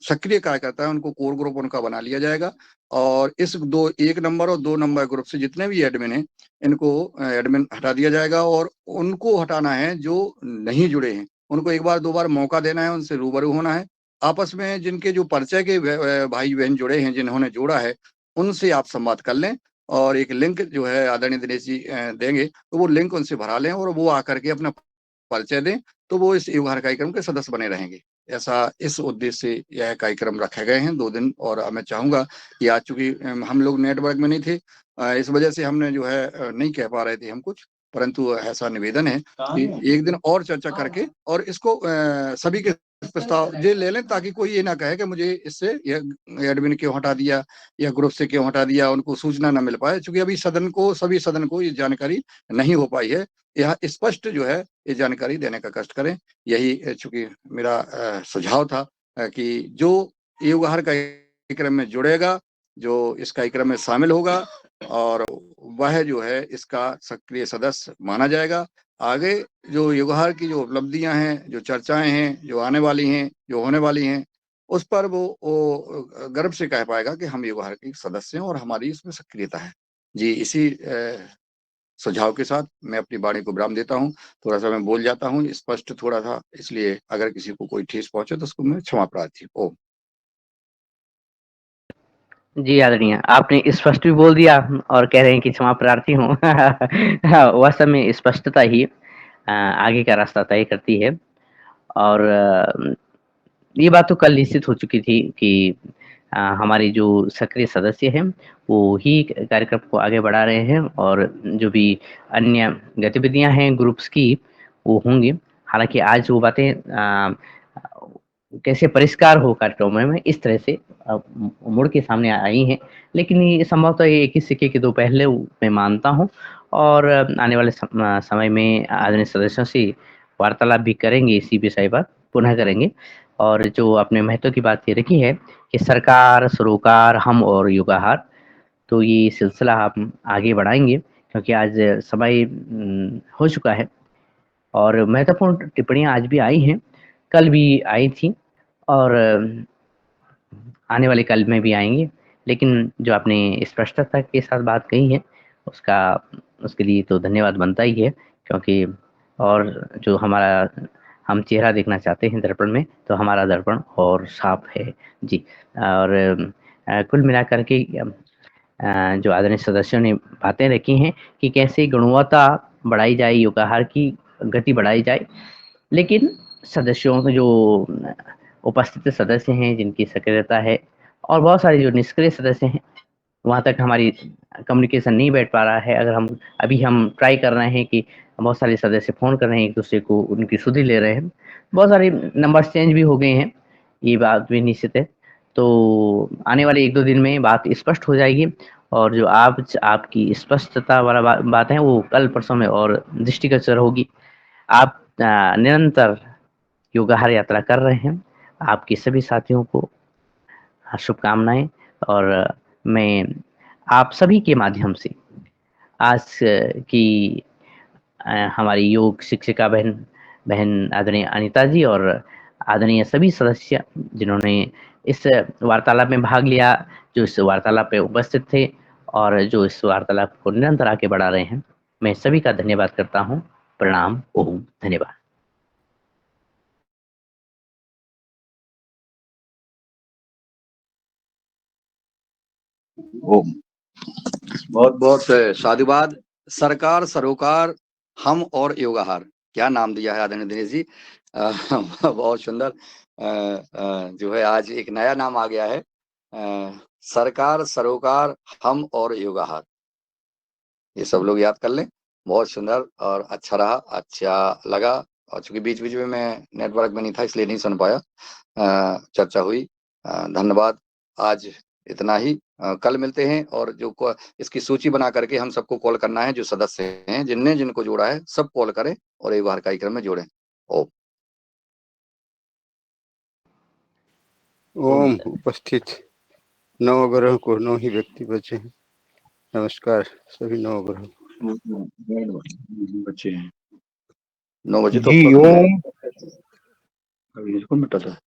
सक्रिय कार्यकर्ता है, उनको कोर ग्रुप उनका बना लिया जाएगा और इस 1 नंबर और 2 नंबर ग्रुप से जितने भी एडमिन हैं, इनको एडमिन हटा दिया जाएगा और उनको हटाना है जो नहीं जुड़े हैं। उनको 1 बार 2 बार मौका देना है, उनसे रूबरू होना है। आपस में जिनके जो परिचय के भाई बहन जुड़े हैं, जिन्होंने जोड़ा है, उनसे आप संवाद कर लें और एक लिंक जो है आदरणीय दिनेश जी देंगे, तो वो लिंक उनसे भरा लें और वो आकर के अपना परिचय दें, तो वो इस योगाहार कार्यक्रम के सदस्य बने रहेंगे। ऐसा इस उद्देश्य से यह कार्यक्रम रखे गए हैं 2 दिन। और मैं चाहूंगा कि आज चूंकि हम लोग नेटवर्क में नहीं थे, इस वजह से हमने जो है नहीं कह पा रहे थे हम कुछ, परंतु ऐसा निवेदन है कि 1 दिन और चर्चा करके और इसको सभी के प्रस्ताव ये ले लें, ताकि कोई ये ना कहे कि मुझे इससे एडमिन क्यों हटा दिया या ग्रुप से क्यों हटा दिया, उनको सूचना ना मिल पाए। चूंकि अभी सभी सदन को ये जानकारी नहीं हो पाई है। यह स्पष्ट जो है ये जानकारी देने का कष्ट करें। यही चूंकि मेरा सुझाव था कि जो योगाहार कार्यक्रम में जुड़ेगा, जो इस कार्यक्रम में शामिल होगा, और वह जो है इसका सक्रिय सदस्य माना जाएगा। आगे जो योगाहार की जो उपलब्धियां हैं, जो चर्चाएं हैं, जो आने वाली हैं, जो होने वाली हैं, उस पर वो गर्व से कह पाएगा कि हम योगाहार के सदस्य हैं और हमारी इसमें सक्रियता है। जी, इसी सुझाव के साथ मैं अपनी वाणी को विराम देता हूँ। थोड़ा सा मैं बोल जाता हूँ, स्पष्ट थोड़ा था, इसलिए अगर किसी को कोई ठेस पहुंचे तो उसको मैं क्षमा प्रार्थी। ओम। जी आदरणीय, आपने स्पष्ट भी बोल दिया और कह रहे हैं कि क्षमा प्रार्थी हूँ। वास्तव में स्पष्टता ही आगे का रास्ता तय करती है। और ये बात तो कल निश्चित हो चुकी थी कि हमारे जो सक्रिय सदस्य हैं वो ही कार्यक्रम को आगे बढ़ा रहे हैं और जो भी अन्य गतिविधियां हैं ग्रुप्स की वो होंगी। हालांकि आज वो बातें कैसे परिष्कार हो कार्यक्रम में इस तरह से मुड़ के सामने आई हैं, लेकिन ये संभवतः एक ही सिक्के के 2 पहलू मैं मानता हूँ और आने वाले समय में आदरणीय सदस्यों से वार्तालाप भी करेंगे, इसी विषय पर पुनः करेंगे। और जो आपने महत्व की बात ये रखी है कि सरकार, सरोकार, हम और योगाहार, तो ये सिलसिला हम आगे बढ़ाएंगे क्योंकि आज समय हो चुका है और महत्वपूर्ण टिप्पणियां आज भी आई हैं, कल भी आई थी और आने वाले कल में भी आएंगे। लेकिन जो आपने स्पष्टता के साथ बात कही है उसके लिए तो धन्यवाद बनता ही है, क्योंकि और जो हमारा हम चेहरा देखना चाहते हैं दर्पण में, तो हमारा दर्पण और साफ है जी। और कुल मिलाकर के जो आदरणीय सदस्यों ने बातें रखी हैं कि कैसे गुणवत्ता बढ़ाई जाए, योगाहार की गति बढ़ाई जाए, लेकिन सदस्यों के जो उपस्थित सदस्य हैं जिनकी सक्रियता है और बहुत सारे जो निष्क्रिय सदस्य हैं, वहाँ तक हमारी कम्युनिकेशन नहीं बैठ पा रहा है। अगर हम ट्राई कर रहे हैं कि बहुत सारे सदस्य फ़ोन कर रहे हैं एक-दूसरे को, उनकी सुधि ले रहे हैं। बहुत सारे नंबर्स चेंज भी हो गए हैं, ये बात भी निश्चित है। तो आने वाले 1-2 दिन में बात स्पष्ट हो जाएगी और जो आपकी स्पष्टता वाला बात है वो कल परसों में और दृष्टिगोचर होगी। आप निरंतर योगाहार यात्रा कर रहे हैं। आपके सभी साथियों को शुभकामनाएँ और मैं आप सभी के माध्यम से आज की हमारी योग शिक्षिका बहन आदरणीय अनीता जी और आदरणीय सभी सदस्य जिन्होंने इस वार्तालाप में भाग लिया, जो इस वार्तालाप पे उपस्थित थे और जो इस वार्तालाप को निरंतर आगे बढ़ा रहे हैं, मैं सभी का धन्यवाद करता हूँ। प्रणाम, ओम, धन्यवाद। ओम। बहुत बहुत साधुवाद। सरकार सरोकार हम और योगाहार, क्या नाम दिया है आदरणीय दिनेश जी। बहुत सुंदर। जो है आज एक नया नाम आ गया है, सरकार सरोकार हम और योगाहार। ये सब लोग याद कर लें। बहुत सुंदर और अच्छा रहा, अच्छा लगा। और चूंकि बीच बीच में मैं नेटवर्क में नहीं था इसलिए नहीं सुन पाया। चर्चा हुई, धन्यवाद। आज इतना ही। कल मिलते हैं और जो इसकी सूची बना करके हम सबको कॉल करना है, जो सदस्य हैं जिनको जोड़ा है सब कॉल करें और एक बार कार्यक्रम में जोड़ें। ओम। उपस्थित नवग्रह को 9 ही व्यक्ति बचे हैं। नमस्कार सभी नवग्रह बच्चे हैं 9 बजे तो जी। ओम। अभी इसको मिटा था।